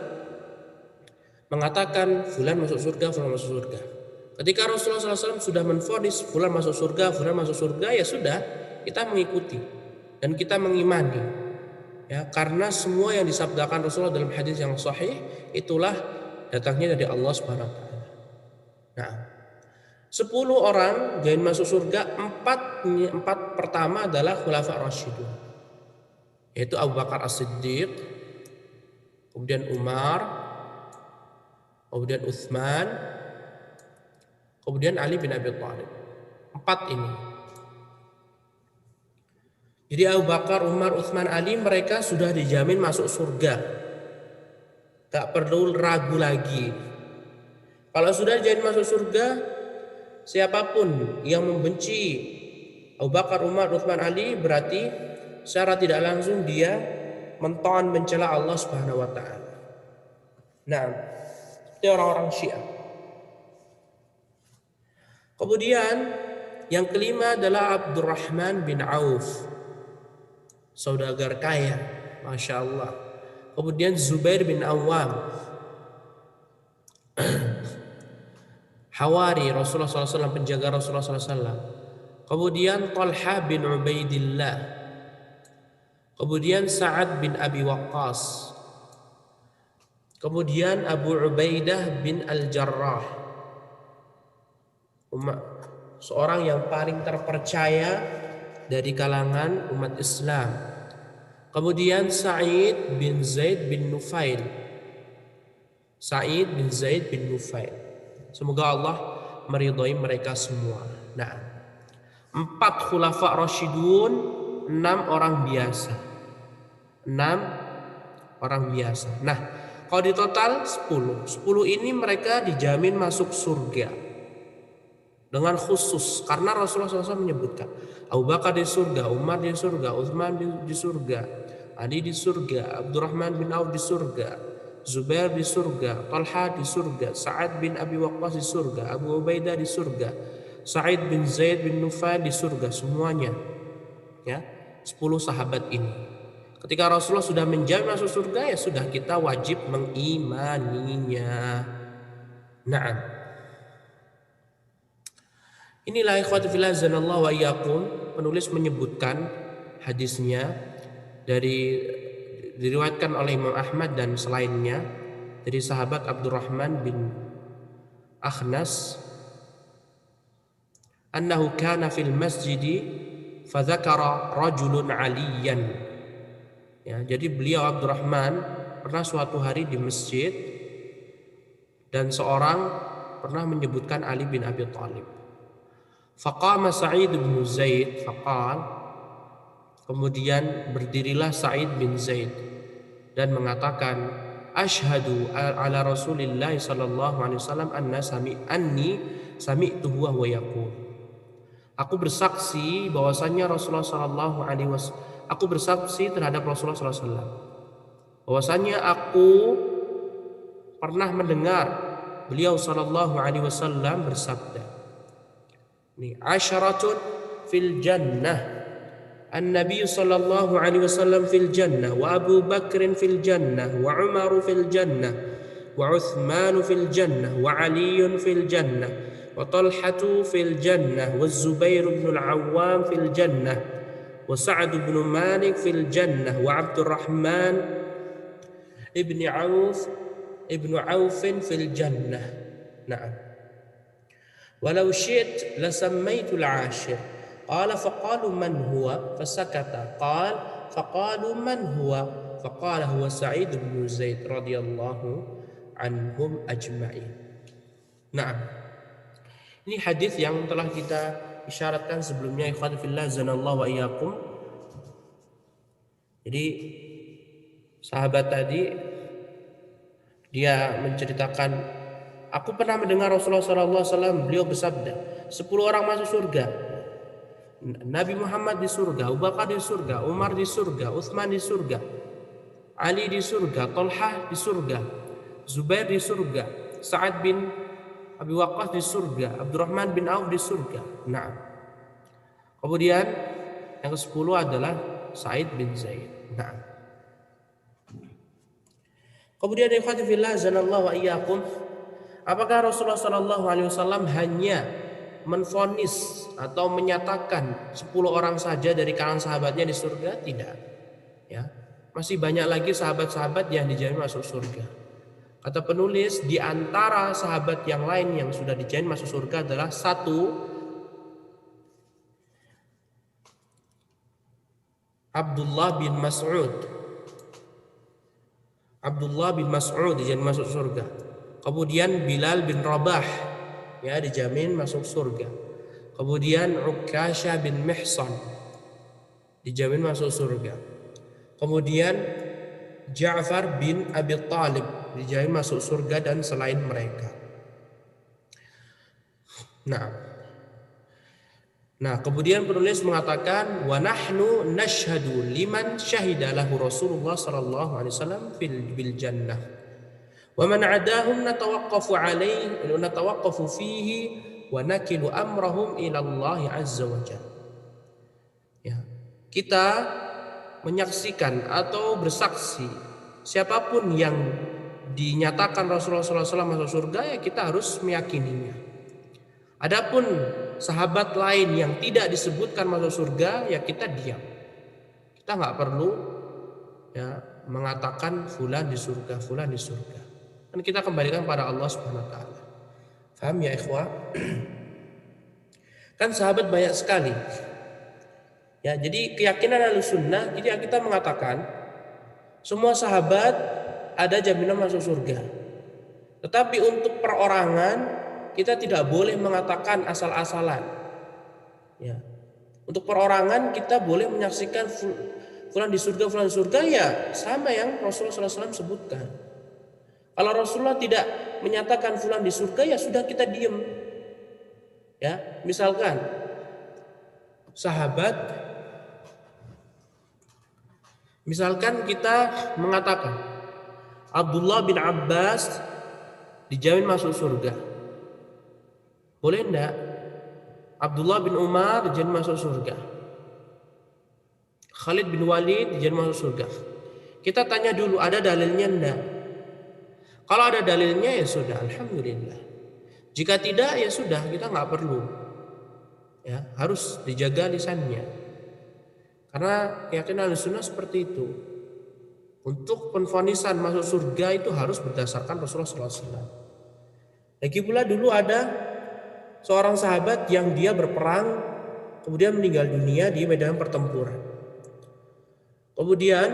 mengatakan fulan masuk surga, fulan masuk surga. Ketika Rasulullah SAW sudah menvonis fulan masuk surga, fulan masuk surga, ya sudah, kita mengikuti dan kita mengimani, ya, karena semua yang disabdakan Rasulullah dalam hadis yang sahih itulah datangnya dari Allah Subhanahu wa taala. Nah, 10 orang jamin masuk surga, 4 pertama adalah khulafa rasyidun, yaitu Abu Bakar As-Siddiq, kemudian Umar, kemudian Utsman, kemudian Ali bin Abi Thalib. 4 ini. Jadi Abu Bakar, Umar, Utsman, Ali mereka sudah dijamin masuk surga. Gak perlu ragu lagi. Kalau sudah dijamin masuk surga, siapapun yang membenci Abu Bakar, Umar, Utsman, Ali berarti secara tidak langsung dia mencela Allah Subhanahu wa taala. Nah, itu orang-orang Syiah. Kemudian yang kelima adalah Abdurrahman bin Auf, saudagar kaya, Masya Allah. Kemudian Zubair bin Awam, Hawari Rasulullah SAW, penjaga Rasulullah SAW. Kemudian Talha bin Ubaidillah. Kemudian Sa'ad bin Abi Waqqas. Kemudian Abu Ubaidah bin Al-Jarrah, seorang yang paling terpercaya dari kalangan umat Islam. Kemudian Sa'id bin Zaid bin Nufail. Sa'id bin Zaid bin Nufail. Semoga Allah meridhai mereka semua. Nah, 4 khulafa rasyidun, 6 orang biasa. 6 orang biasa. Nah, kalau di total 10. 10 ini mereka dijamin masuk surga dengan khusus karena Rasulullah SAW menyebutkan Abu Bakar di surga, Umar di surga, Utsman di surga, Ali di surga, Abdurrahman bin Auf di surga, Zubair di surga, Talha di surga, Sa'ad bin Abi Waqqas di surga, Abu Ubaidah di surga, Sa'id bin Zaid bin Nufail di surga, semuanya, ya, 10 sahabat ini. Ketika Rasulullah sudah menjamin masuk surga, ya sudah kita wajib mengimaninya. Naam. Inilah ikhwati fillah zanallahu wa iyyakum, penulis menyebutkan hadisnya diriwayatkan oleh Imam Ahmad dan selainnya dari sahabat Abdurrahman bin Akhnas annahu kana fil masjidi fadzakara rajulun aliyan. Ya, jadi beliau Abdurrahman pernah suatu hari di masjid dan seorang pernah menyebutkan Ali bin Abi Thalib. Faqama Sa'id bin Zaid faqal, kemudian berdirilah Sa'id bin Zaid dan mengatakan, asyhadu ala Rasulillah sallallahu alaihi wasallam anni sami'tuhu wa yaqul. Aku bersaksi bahwasanya Rasulullah sallallahu alaihi wasallam, aku bersaksi terhadap Rasulullah sallallahu alaihi wasallam bahwasanya aku pernah mendengar beliau sallallahu alaihi wasallam bersabda. Ini asyaratun fil jannah. An-Nabi sallallahu alaihi wasallam fil jannah wa Abu Bakr fil jannah wa Umar fil jannah wa Uthman fil jannah wa Ali fil jannah wa Talhatu fil jannah wa Zubair bin al-Awwam fil jannah wa Sa'd bin Malik fil jannah wa Abdurrahman ibn Auf fil jannah. Naam. Walau syi'tu lasammaitul 'ashir. Qala faqalu man huwa fasakata. Qala faqalu man huwa faqala huwa Sa'id bin Zaid radhiyallahu anhum ajma'in. Nah, ini hadis yang telah kita isyaratkan sebelumnya, ikhwan fillah zanallahu wa iyyakum. Jadi sahabat tadi dia menceritakan, aku pernah mendengar Rasulullah sallallahu alaihi wasallam beliau bersabda, 10 orang masuk surga. Nabi Muhammad di surga, Abu Bakar di surga, Umar di surga, Utsman di surga, Ali di surga, Talhah di surga, Zubair di surga, Sa'ad bin Abi Waqqas di surga, Abdurrahman bin Auf di surga. Nah, kemudian yang ke-10 adalah Sa'id bin Zaid. Nah, kemudian ikhwati fillah zanallahu wa iyyakum, apakah Rasulullah sallallahu alaihi wasallam hanya menvonis atau menyatakan 10 orang saja dari kalangan sahabatnya di surga? Tidak. Ya, masih banyak lagi sahabat-sahabat yang dijamin masuk surga. Kata penulis, di antara sahabat yang lain yang sudah dijamin masuk surga adalah 1, Abdullah bin Mas'ud. Abdullah bin Mas'ud dijamin masuk surga. Kemudian Bilal bin Rabah, ya, dijamin masuk surga. Kemudian Ukasyah bin Mihsan dijamin masuk surga. Kemudian Ja'far bin Abi Thalib dijamin masuk surga dan selain mereka. Nah, kemudian penulis mengatakan, wa nahnu nashhadu liman syahida lahu Rasulullah sallallahu alaihi wasallam bil jannah. Wa man adahum natawaqqafu fihi wa nakilu amrahum ila Allah azza wa jalla. Ya, kita menyaksikan atau bersaksi siapapun yang dinyatakan Rasulullah SAW masuk surga, ya kita harus meyakininya. Adapun sahabat lain yang tidak disebutkan masuk surga, ya kita diam. Kita nggak perlu ya mengatakan fulan di surga, fulan di surga. Dan kita kembalikan pada Allah Subhanahu wa taala. Paham ya ikhwah? Kan sahabat banyak sekali. Ya, jadi keyakinan Ahlussunnah, jadi kita mengatakan semua sahabat ada jaminan masuk surga. Tetapi untuk perorangan kita tidak boleh mengatakan asal-asalan. Ya. Untuk perorangan kita boleh menyaksikan fulan di surga, ya sama yang Rasulullah SAW sebutkan. Kalau Rasulullah tidak menyatakan fulan di surga, ya sudah kita diem. Ya, misalkan misalkan kita mengatakan Abdullah bin Abbas dijamin masuk surga. Boleh enggak? Abdullah bin Umar dijamin masuk surga. Khalid bin Walid dijamin masuk surga. Kita tanya dulu, ada dalilnya enggak? Kalau ada dalilnya ya sudah, alhamdulillah. Jika tidak ya sudah, kita nggak perlu. Ya, harus dijaga lisannya. Karena keyakinan Ahlussunnah seperti itu. Untuk penfonisan masuk surga itu harus berdasarkan Rasulullah SAW. Lagi pula dulu ada seorang sahabat yang dia berperang kemudian meninggal dunia di medan pertempuran. Kemudian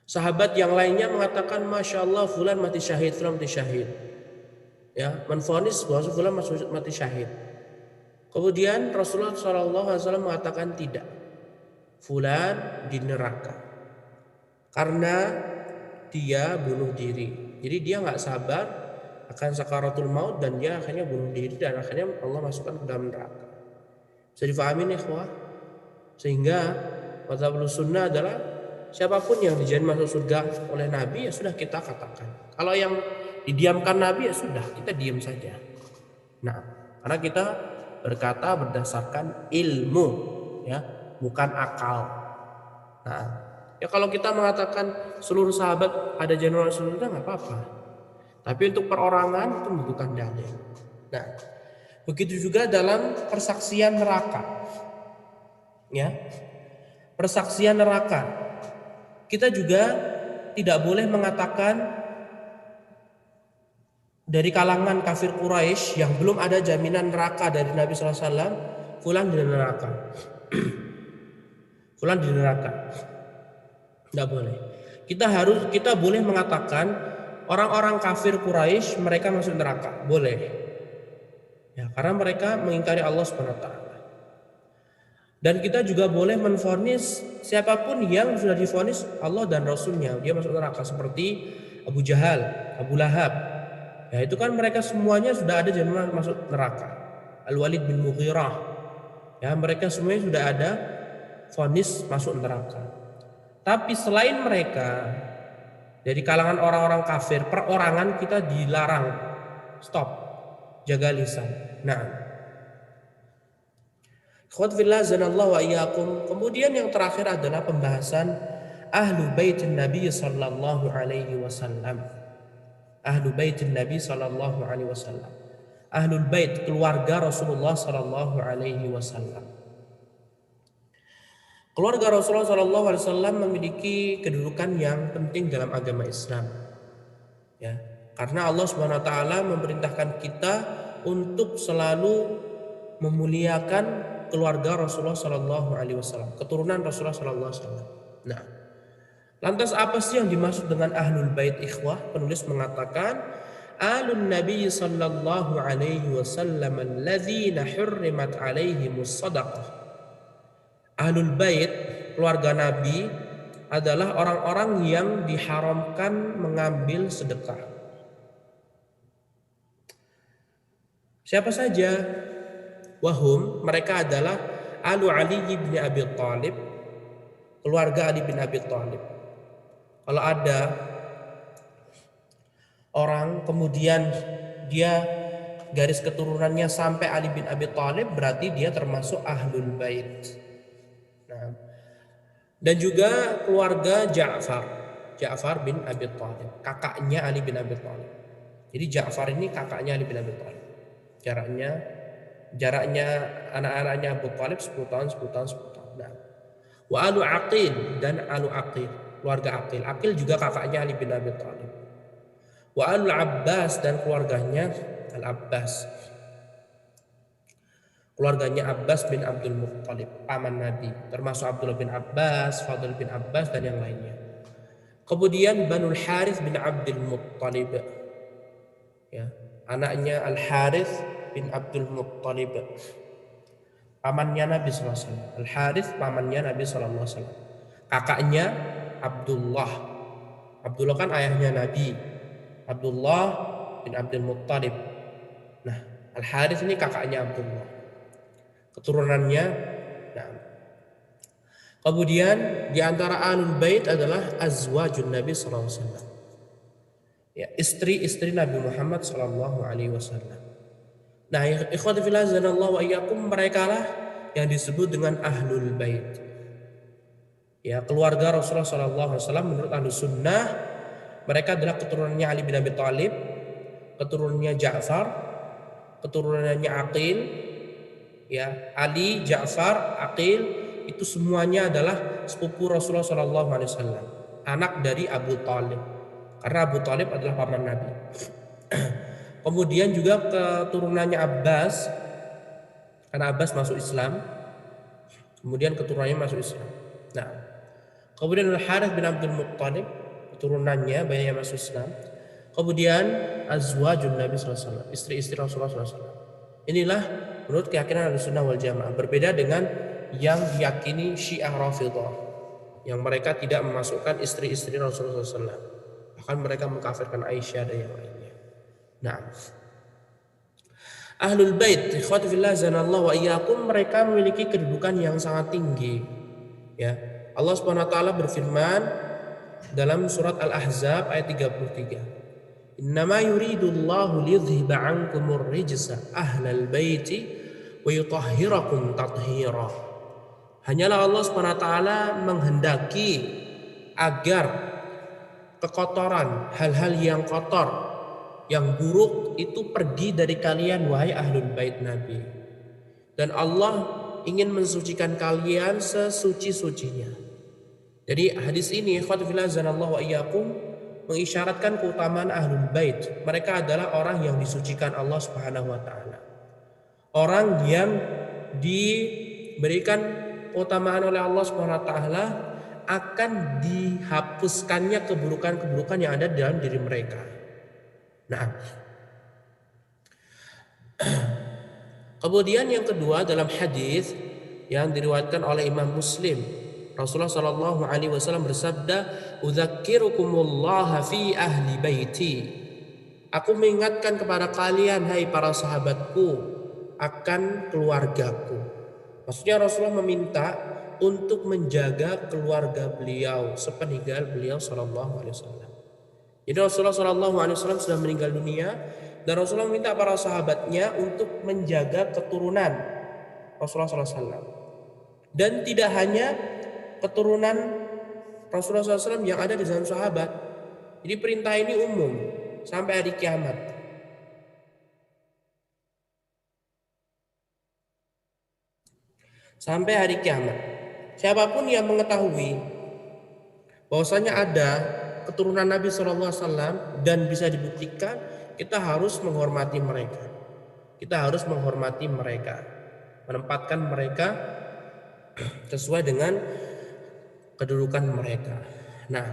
sahabat yang lainnya mengatakan, Masya Allah, fulan mati syahid, fulan mati syahid. Ya, menfonis bahwa fulan mati syahid. Kemudian Rasulullah SAW mengatakan tidak, fulan di neraka karena dia bunuh diri. Jadi dia nggak sabar akan sakaratul maut dan dia akhirnya bunuh diri dan akhirnya Allah masukkan ke dalam neraka. Bisa difahami nih, ikhwah? Sehingga mazhab Ahlussunnah adalah siapapun yang dijamin masuk surga oleh Nabi ya sudah kita katakan. Kalau yang didiamkan Nabi ya sudah kita diam saja. Nah, karena kita berkata berdasarkan ilmu, ya, bukan akal. Nah, ya kalau kita mengatakan seluruh sahabat ada jamin masuk surga nggak apa-apa. Tapi untuk perorangan itu membutuhkan dalil. Nah, begitu juga dalam persaksian neraka. Ya, persaksian neraka. Kita juga tidak boleh mengatakan dari kalangan kafir Quraisy yang belum ada jaminan neraka dari Nabi SAW, fulan di neraka. Fulan di neraka. Tidak boleh. Kita boleh mengatakan orang-orang kafir Quraisy mereka masuk neraka, boleh. Ya, karena mereka mengingkari Allah SWT. Dan kita juga boleh menvonis siapapun yang sudah divonis Allah dan Rasulnya dia masuk neraka, seperti Abu Jahal, Abu Lahab. Ya, itu kan mereka semuanya sudah ada jaminan masuk neraka. Al-Walid bin Mughirah, ya, mereka semuanya sudah ada vonis masuk neraka. Tapi selain mereka, dari kalangan orang-orang kafir, perorangan kita dilarang. Stop, jaga lisan. Nah, ikhwat fillah zanallahu wa iyyakum. Kemudian yang terakhir adalah pembahasan ahlu bait Nabi sallallahu alaihi wasallam. Ahlu bait Nabi sallallahu alaihi wasallam. Ahlul bait, keluarga Rasulullah sallallahu alaihi wasallam. Keluarga Rasulullah sallallahu alaihi wasallam memiliki kedudukan yang penting dalam agama Islam. Ya, karena Allah Subhanahu wa taala memerintahkan kita untuk selalu memuliakan keluarga Rasulullah sallallahu alaihi wasallam, keturunan Rasulullah sallallahu alaihi wasallam. Nah, lantas apa sih yang dimaksud dengan ahlul bait, ikhwah? Penulis mengatakan alun nabi sallallahu alaihi wasallam alladzina hurrimat alaihimus shadaqah. Ahlul bait, keluarga Nabi, adalah orang-orang yang diharamkan mengambil sedekah. Siapa saja? Wahum, mereka adalah Alu Ali bin Abi Thalib, keluarga Ali bin Abi Thalib. Kalau ada orang kemudian dia garis keturunannya sampai Ali bin Abi Thalib, berarti dia termasuk ahlul bait. Nah, dan juga keluarga Ja'far bin Abi Thalib, kakaknya Ali bin Abi Thalib. Jadi Ja'far ini kakaknya Ali bin Abi Thalib. Jaraknya anak-anaknya Abu Thalib 10 tahun. Nah, wa alu Aqil dan alu Aqil, keluarga Aqil. Aqil juga kakaknya Ali bin Abi Thalib. Wa alu Abbas dan keluarganya Al-Abbas, keluarganya Abbas bin Abdul Muttalib, paman Nabi, termasuk Abdullah bin Abbas, Fadl bin Abbas dan yang lainnya. Kemudian Banul Harith bin Abdul Muttalib, ya, anaknya Al Harith bin Abdul Muttalib, pamannya Nabi SAW. Al Harith pamannya Nabi SAW. Kakaknya Abdullah. Abdullah kan ayahnya Nabi. Abdullah bin Abdul Muttalib. Nah, Al Harith ini kakaknya Abdullah. Keturunannya. Nah, kemudian di antara ahlul bait adalah azwajun Nabi sallallahu alaihi wasallam. Ya, istri-istri Nabi Muhammad sallallahu alaihi wasallam. Nah, ikhwati fillah zanallahu wa iyyakum, mereka lah yang disebut dengan Ahlul Bait. Ya, keluarga Rasulullah SAW menurut Ahlus Sunnah mereka adalah keturunannya Ali bin Abi Thalib, keturunannya Ja'far, keturunannya Aqil. Ya, Ali, Ja'far, Aqil itu semuanya adalah sepupu Rasulullah SAW, anak dari Abu Thalib. Karena Abu Thalib adalah paman Nabi. Kemudian juga keturunannya Abbas, karena Abbas masuk Islam. Kemudian keturunannya masuk Islam. Nah, kemudian Al-Harits bin Abdul Muttalib, keturunannya banyak yang masuk Islam. Kemudian azwajun Nabi SAW, istri-istri Rasulullah SAW. Inilah menurut keyakinan Ahlussunnah wal Jamaah. Berbeda dengan yang diyakini Syiah Rafidhah, yang mereka tidak memasukkan istri-istri Rasulullah SAW. Bahkan mereka mengkafirkan Aisyah dan yang lainnya. Nah, Ahlul Bait, ikhwati fillah zanallahu wa iyyakum, mereka memiliki kedudukan yang sangat tinggi. Ya, Allah Subhanahu wa taala berfirman dalam surat Al-Ahzab ayat 33. Innama yuridullahu liyudhhiba 'ankumur rijsa ahlal baiti wa yutahhirakum tathira. Hanyalah Allah Subhanahu wa taala menghendaki agar kekotoran, hal-hal yang kotor, yang buruk itu pergi dari kalian wahai Ahlul Bait Nabi. Dan Allah ingin mensucikan kalian sesuci-sucinya. Jadi hadis ini ikhwatu fillah zanallahu wa iyyakum mengisyaratkan keutamaan Ahlul Bait. Mereka adalah orang yang disucikan Allah Subhanahu wa taala. Orang yang diberikan keutamaan oleh Allah Subhanahu wa taala akan dihapuskannya keburukan-keburukan yang ada dalam diri mereka. Nah, kemudian yang kedua dalam hadis yang diriwayatkan oleh Imam Muslim, Rasulullah Shallallahu Alaihi Wasallam bersabda, "Udzakirukumullah fi ahli baiti." Aku mengingatkan kepada kalian, hai para sahabatku, akan keluargaku. Maksudnya Rasulullah meminta untuk menjaga keluarga beliau sepeninggal beliau Shallallahu Alaihi Wasallam. Jadi Rasulullah SAW sudah meninggal dunia dan Rasulullah minta para sahabatnya untuk menjaga keturunan Rasulullah SAW. Dan tidak hanya keturunan Rasulullah SAW yang ada di zaman sahabat. Jadi perintah ini umum sampai hari kiamat. Sampai hari kiamat. Siapapun yang mengetahui bahwasanya ada keturunan Nabi SAW dan bisa dibuktikan, kita harus menghormati mereka. Kita harus menghormati mereka, menempatkan mereka sesuai dengan kedudukan mereka. Nah,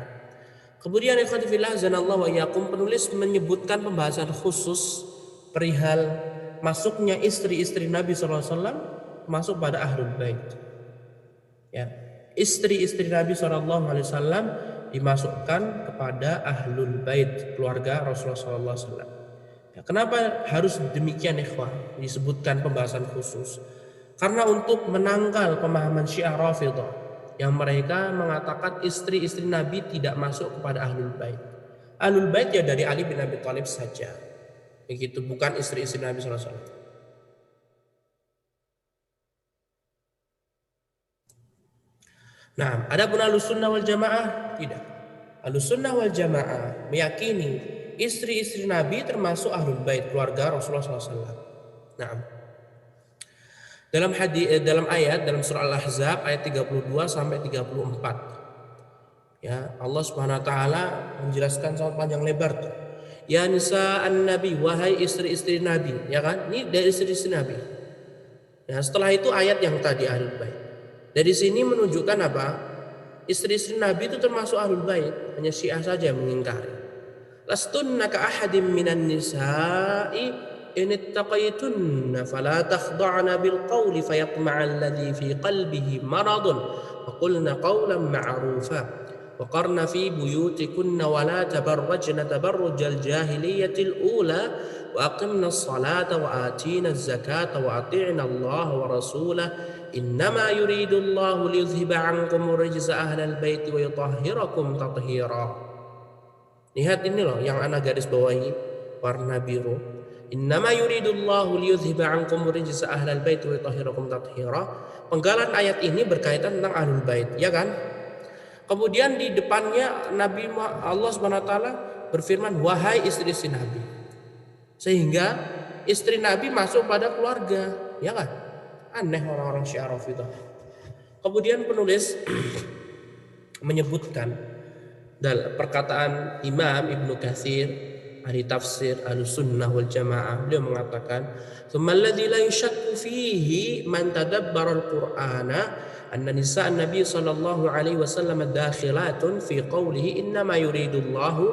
kemudian ikhwati fillah zanallahu wa iyyakum, penulis menyebutkan pembahasan khusus perihal masuknya istri-istri Nabi SAW masuk pada Ahlul Bait. Ya, istri-istri Nabi SAW dimasukkan kepada Ahlul Bait, keluarga Rasulullah SAW. Ya, kenapa harus demikian ikhwah? Disebutkan pembahasan khusus karena untuk menangkal pemahaman Syiah Rafidhah yang mereka mengatakan istri-istri Nabi tidak masuk kepada Ahlul Bait. Ahlul Bait ya dari Ali bin Abi Thalib saja, begitu, bukan istri-istri Nabi SAW. Nah, adapun Ahlussunnah wal Jamaah tidak. Ahlussunnah wal Jamaah meyakini istri-istri Nabi termasuk Ahlul Bait, keluarga Rasulullah SAW. Nah, dalam ayat dalam surah Al-Ahzab ayat 32 sampai 34, ya, Allah Subhanahu wa taala menjelaskan sangat panjang lebar tuh. Ya nisa an-nabi, wahai istri-istri Nabi, ya kan? Ini dari istri-istri Nabi. Nah, setelah itu ayat yang tadi Ahlul Bait. Dari sini menunjukkan apa? Istri-istri Nabi itu termasuk Ahlul Bait, hanya Syiah saja yang mengingkari. Lastunna ka ahadim minan nisa'i in ittaqaytunna fala takhda'na bil qawli fayatma'a alladhi fi qalbihi maradun wa qulna qawlan ma'rufa wa qarna fi buyutikunna wa la tabarrajna tabarrujal jahiliyatil ula wa aqimna as-salata wa atina az-zakata wa ati'na Allah wa rasulahu innama yuridullahu liyudhhiba 'ankum rijza ahlal baiti wa yutahhirakum tathira. Lihat ini loh yang ana garis bawahi. warna biru. Innama yuridullahu liyudhhiba 'ankum rijsa ahlal bait wa yutahhirakum tathira. Penggalan ayat ini berkaitan tentang ahlul bait, ya kan? Kemudian di depannya Nabi Allah SWT berfirman, wahai istri-istri Nabi. Sehingga istri Nabi masuk pada keluarga, ya kan? Aneh orang-orang Syiah Rafidhah. Kemudian penulis menyebutkan dalam perkataan Imam Ibnu Katsir ahli tafsir Ahlussunnah wal Jamaah, beliau mengatakan, "Tsumma alladzi la yushakku fihi man tadabbara al-Qur'ana anna nisa' an-nabi sallallahu alaihi wasallam dakhilatun fi qawlihi innama yuridullahu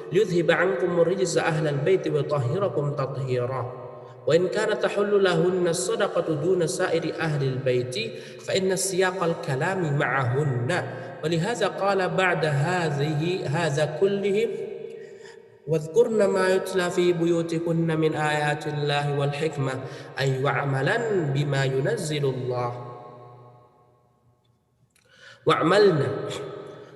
liyudhhiba 'ankum rijza ahlal baiti wa yutahhirakum tathira." Wa in kana tahullu lahunna as-sadaqatu duna sa'iri ahli al-baiti fa inna siyaqal kalami ma'ahunna wa lihadza qala ba'da hadza kullihim wadhkurna ma yutla fi buyutikunna min ayatillahi wal hikmah ay wa'malan bima yunazzilullah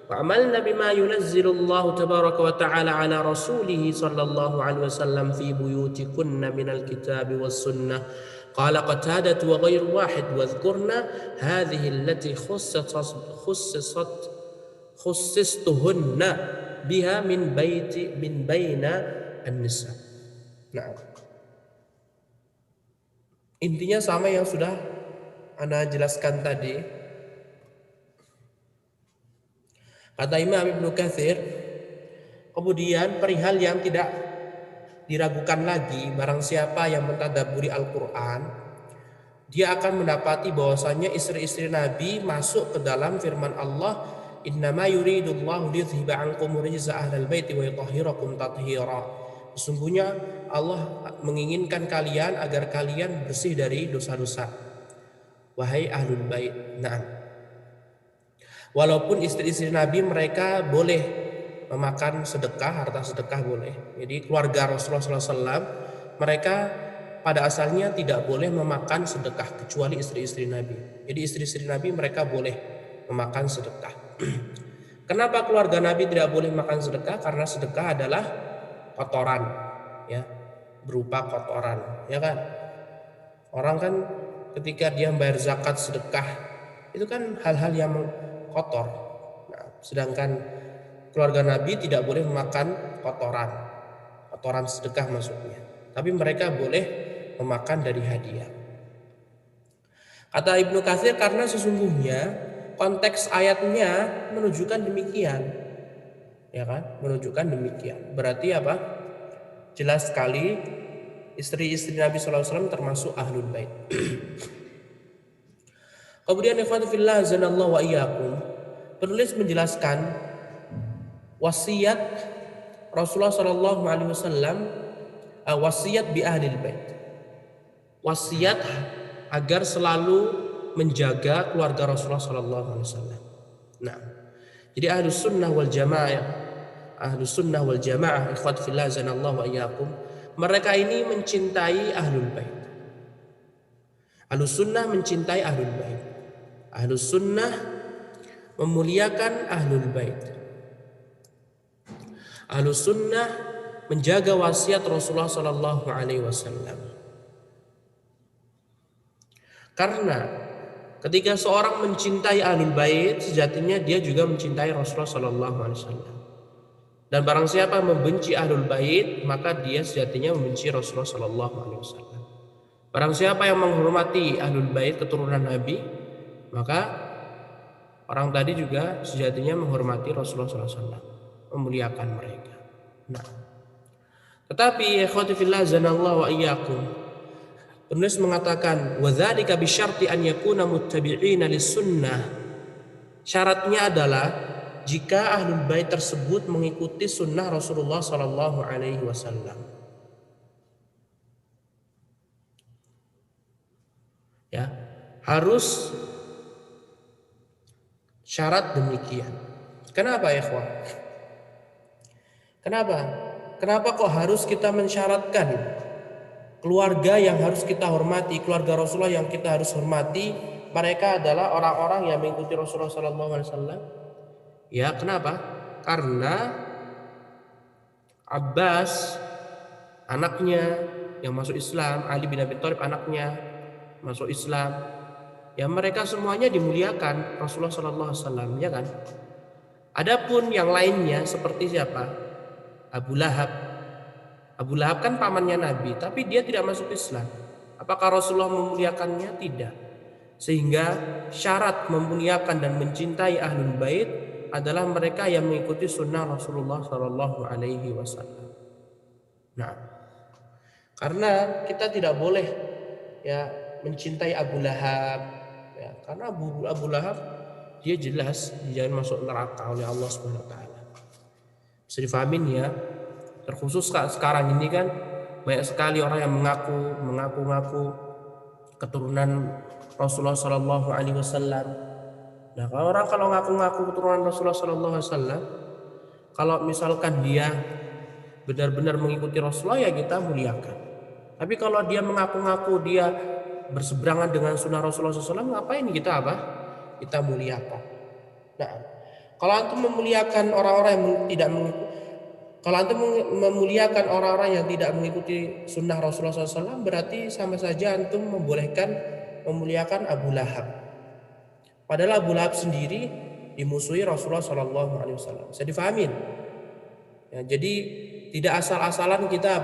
وعملنا بما ينزل الله تبارك وتعالى على رسوله صلى الله عليه وسلم في بيوتكن من الكتاب والسنة. قال قتادة وغير واحد واذكرنا هذه التي خصصتهن بها من بين النساء. Nah, intinya sama yang sudah Anda jelaskan tadi. Kata Imam Ibnu Katsir, kemudian perihal yang tidak diragukan lagi, barang siapa yang mentadabburi Al-Quran, dia akan mendapati bahwasanya istri-istri Nabi masuk ke dalam firman Allah, innama yuridullahu liyudhhiba 'ankum rijza ahlal baiti wa yutahhirakum tathira. Sesungguhnya Allah menginginkan kalian agar kalian bersih dari dosa-dosa, wahai ahlul bait. Nah, walaupun istri-istri Nabi mereka boleh memakan sedekah, harta sedekah boleh. Jadi keluarga Rasulullah SAW mereka pada asalnya tidak boleh memakan sedekah kecuali istri-istri Nabi. Jadi istri-istri Nabi mereka boleh memakan sedekah. Kenapa keluarga Nabi tidak boleh makan sedekah? Karena sedekah adalah kotoran, ya, berupa kotoran, ya kan? Orang kan ketika dia membayar zakat sedekah itu kan hal-hal yang kotor. Nah, sedangkan keluarga Nabi tidak boleh memakan kotoran sedekah maksudnya. Tapi mereka boleh memakan dari hadiah. Kata Ibnu Katsir, karena sesungguhnya konteks ayatnya menunjukkan demikian, ya kan? Menunjukkan demikian. Berarti apa? Jelas sekali istri-istri Nabi SAW termasuk ahlul bait. Kemudian ikhwati fillah azanallahu wa iyyakum, penulis menjelaskan wasiat Rasulullah sallallahu alaihi wasallam, wasiat bi ahlil bait. Wasiat agar selalu menjaga keluarga Rasulullah sallallahu alaihi wasallam. Nah, jadi Ahlus Sunnah wal Jamaah ikhwati fillah azanallahu wa iyyakum, mereka ini mencintai ahlul bait. Ahlus Sunnah mencintai ahlul bait. Ahlus Sunnah memuliakan ahlul bait. Ahlus Sunnah menjaga wasiat Rasulullah Sallallahu Alaihi Wasallam. Karena ketika seorang mencintai ahlul bait, sejatinya dia juga mencintai Rasulullah Sallallahu Alaihi Wasallam. Dan barang siapa membenci ahlul bait, maka dia sejatinya membenci Rasulullah Sallallahu Alaihi Wasallam. Barang siapa yang menghormati ahlul bait keturunan Nabi, maka orang tadi juga sejatinya menghormati Rasulullah SAW, memuliakan mereka. Nah, tetapi ikhwati fillah zanallahu wa iyyakum, penulis mengatakan wadzalika bisyarti an yakuna muttabi'ina lis-sunnah. Syaratnya adalah jika ahlul bait tersebut mengikuti sunnah Rasulullah sallallahu alaihi wasallam. Ya, harus syarat demikian. Kenapa ya ikhwan? Kenapa kok harus kita mensyaratkan keluarga yang harus kita hormati, keluarga Rasulullah yang kita harus hormati, mereka adalah orang-orang yang mengikuti Rasulullah SAW? Ya, kenapa? Karena Abbas anaknya yang masuk Islam, Ali bin Abi Thalib anaknya masuk Islam, ya mereka semuanya dimuliakan Rasulullah Sallallahu Alaihi Wasallam, ya kan? Adapun yang lainnya seperti siapa? Abu Lahab. Abu Lahab kan pamannya Nabi, tapi dia tidak masuk Islam. Apakah Rasulullah memuliakannya? Tidak. Sehingga syarat memuliakan dan mencintai Ahlul Bait adalah mereka yang mengikuti sunnah Rasulullah Sallallahu Alaihi Wasallam. Nah, karena kita tidak boleh ya mencintai Abu Lahab, ya, karena Abu Lahab dia jelas dia masuk neraka oleh Allah Subhanahu Wa Taala. Bisa difahamin ya. Terkhusus sekarang ini kan banyak sekali orang yang mengaku keturunan Rasulullah Sallallahu Alaihi Wasallam. Nah, kalau ngaku keturunan Rasulullah Sallallahu Alaihi Wasallam, kalau misalkan dia benar-benar mengikuti Rasulullah, ya kita muliakan. Tapi kalau dia mengaku dia berseberangan dengan sunnah Rasulullah SAW, ngapain kita kita muliakan? Nah, kalau antum memuliakan orang-orang yang tidak kalau antum memuliakan orang-orang yang tidak mengikuti sunnah Rasulullah SAW, berarti sama saja antum memuliakan Abu Lahab. Padahal Abu Lahab sendiri dimusuhi Rasulullah SAW. Bisa difahamin? Ya, jadi tidak asal-asalan kita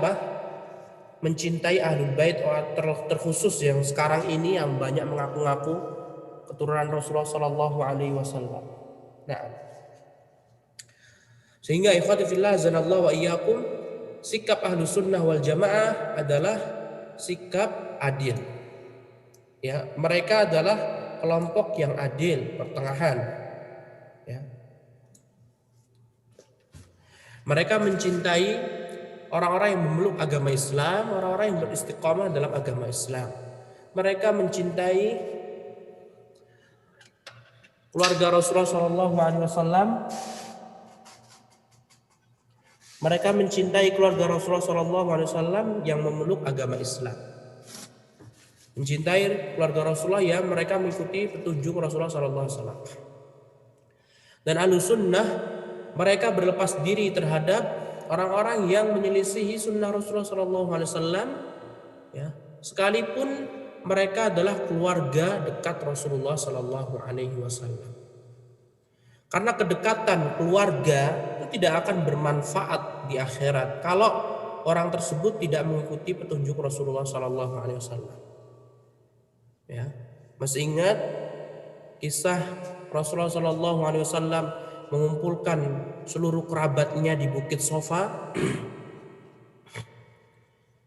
mencintai Ahlul Bait, terkhusus yang sekarang ini yang banyak mengaku-ngaku keturunan Rasulullah Sallallahu Alaihi Wasallam. Nah, sehingga ikhwati fillah azanallahu wa iyyakum, sikap Ahlus Sunnah wal Jamaah adalah sikap adil. Ya, mereka adalah kelompok yang adil, pertengahan. Ya. Mereka mencintai orang-orang yang memeluk agama Islam, orang-orang yang beristiqamah dalam agama Islam. Mereka mencintai keluarga Rasulullah SAW. Mereka mencintai keluarga Rasulullah SAW yang memeluk agama Islam. Mencintai keluarga Rasulullah yang mereka mengikuti petunjuk Rasulullah SAW. Dan Ahlus Sunnah, mereka berlepas diri terhadap orang-orang yang menyelisihi sunnah Rasulullah SAW, ya, sekalipun mereka adalah keluarga dekat Rasulullah SAW. Karena kedekatan keluarga itu tidak akan bermanfaat di akhirat kalau orang tersebut tidak mengikuti petunjuk Rasulullah SAW. Ya, masih ingat kisah Rasulullah SAW mengumpulkan seluruh kerabatnya di Bukit Sofa?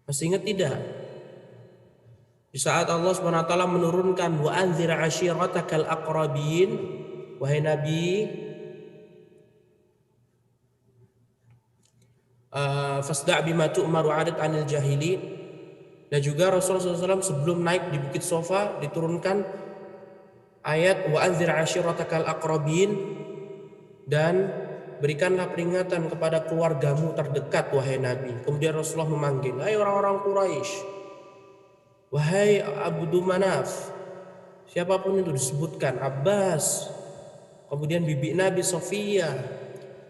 Masih ingat tidak? Di saat Allah SWT menurunkan wa anzir ashiratakal aqrabin, wahai Nabi, fasda' bima tu'maru 'arid 'anil jahili. Dan juga Rasulullah SAW sebelum naik di Bukit Sofa diturunkan ayat wa anzir ashiratakal aqrabin, dan berikanlah peringatan kepada keluargamu terdekat wahai Nabi. Kemudian Rasulullah memanggil, hai orang-orang Quraisy, wahai Abdu Manaf, siapapun itu disebutkan, Abbas, kemudian bibi Nabi Sofia,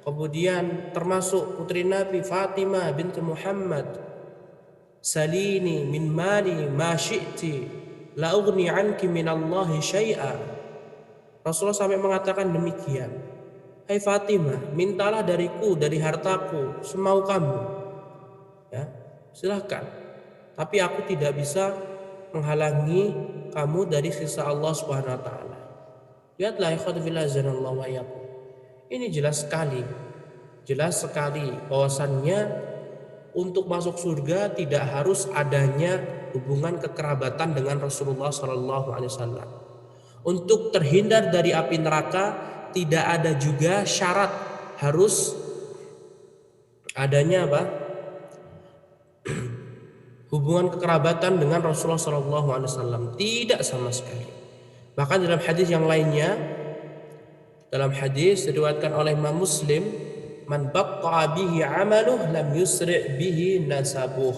kemudian termasuk putri Nabi Fatimah binti Muhammad, salini min mali ma syi'ti la ughni anki minallahi syai'a. Rasulullah sampai mengatakan demikian, hai Fatimah, mintalah dariku, dari hartaku semau kamu, ya, silahkan, tapi aku tidak bisa menghalangi kamu dari sisa Allah Subhanahu Wa Taala. Lihatlah ikhwati fillah azanallahu wa iyyakum. Ini jelas sekali bahwasannya untuk masuk surga tidak harus adanya hubungan kekerabatan dengan Rasulullah Sallallahu Alaihi Wasallam. Untuk terhindar dari api neraka tidak ada juga syarat harus adanya hubungan kekerabatan dengan Rasulullah SAW. Tidak sama sekali. Bahkan dalam hadis yang lainnya, dalam hadis diriwayatkan oleh Imam Muslim, man batta'a bihi 'amaluh lam yusri' bihi nasabuh.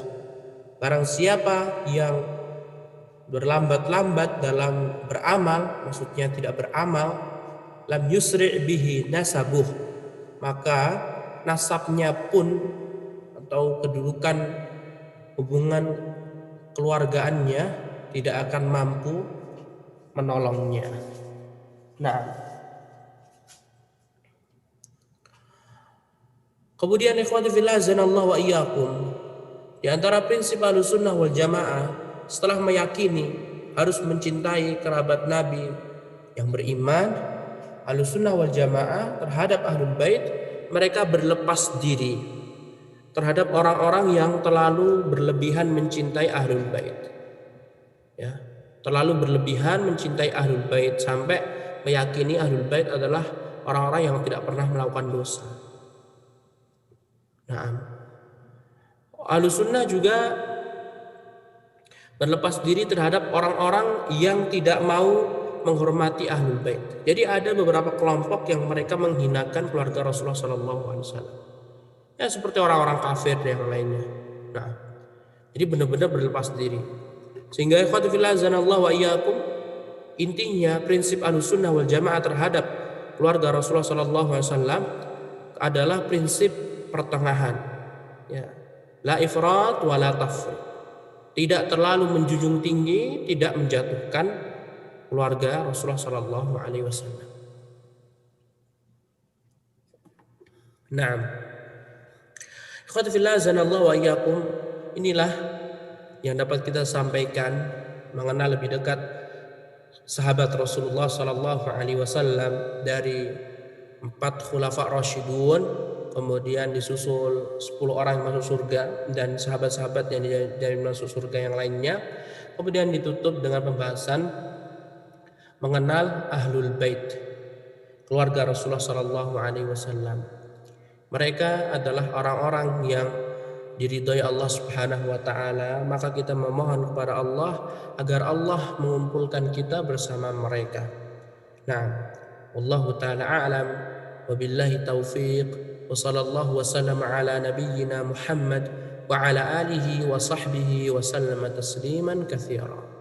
Barang siapa yang berlambat-lambat dalam beramal, maksudnya tidak beramal, lam yusri' bihi nasabuh, maka nasabnya pun atau kedudukan hubungan keluargaannya tidak akan mampu menolongnya. Nah, kemudian ikhwati fillah azanallahu wa iyyakum, di antara prinsip Ahlussunnah wal Jamaah setelah meyakini harus mencintai kerabat Nabi yang beriman, Ahlussunnah wal Jamaah terhadap Ahlul Bait, mereka berlepas diri terhadap orang-orang yang terlalu berlebihan mencintai Ahlul Bait. Ya, terlalu berlebihan mencintai Ahlul Bait sampai meyakini Ahlul Bait adalah orang-orang yang tidak pernah melakukan dosa. Nah, Ahlussunnah juga berlepas diri terhadap orang-orang yang tidak mau menghormati Ahlul Bait. Jadi ada beberapa kelompok yang mereka menghinakan keluarga Rasulullah SAW. Ya seperti orang-orang kafir dan yang lainnya. Nah, jadi benar-benar berlepas diri. Sehingga ikhwati fillah azanallahu wa iyyakum, intinya prinsip Ahlussunnah wal Jamaah terhadap keluarga Rasulullah SAW adalah prinsip pertengahan. Ya, la ifrat wa la tafrit. Tidak terlalu menjunjung tinggi, tidak menjatuhkan keluarga Rasulullah SAW. Nah, ikhwati fillah azanallahu wa iyyakum, inilah yang dapat kita sampaikan mengenal lebih dekat sahabat Rasulullah SAW dari 4 khulafa Rasyidun, kemudian disusul 10 orang yang masuk surga dan sahabat-sahabat yang dari masuk surga yang lainnya. Kemudian ditutup dengan pembahasan mengenal Ahlul Bait, keluarga Rasulullah SAW. Mereka adalah orang-orang yang diridhai Allah Subhanahu wa taala, maka kita memohon kepada Allah agar Allah mengumpulkan kita bersama mereka. Nah, wallahu taala a'lam, wabillahi taufiq, wa sallallahu wasallam ala nabiyyina Muhammad wa ala alihi wa sahbihi wa sallama tasliman katsira.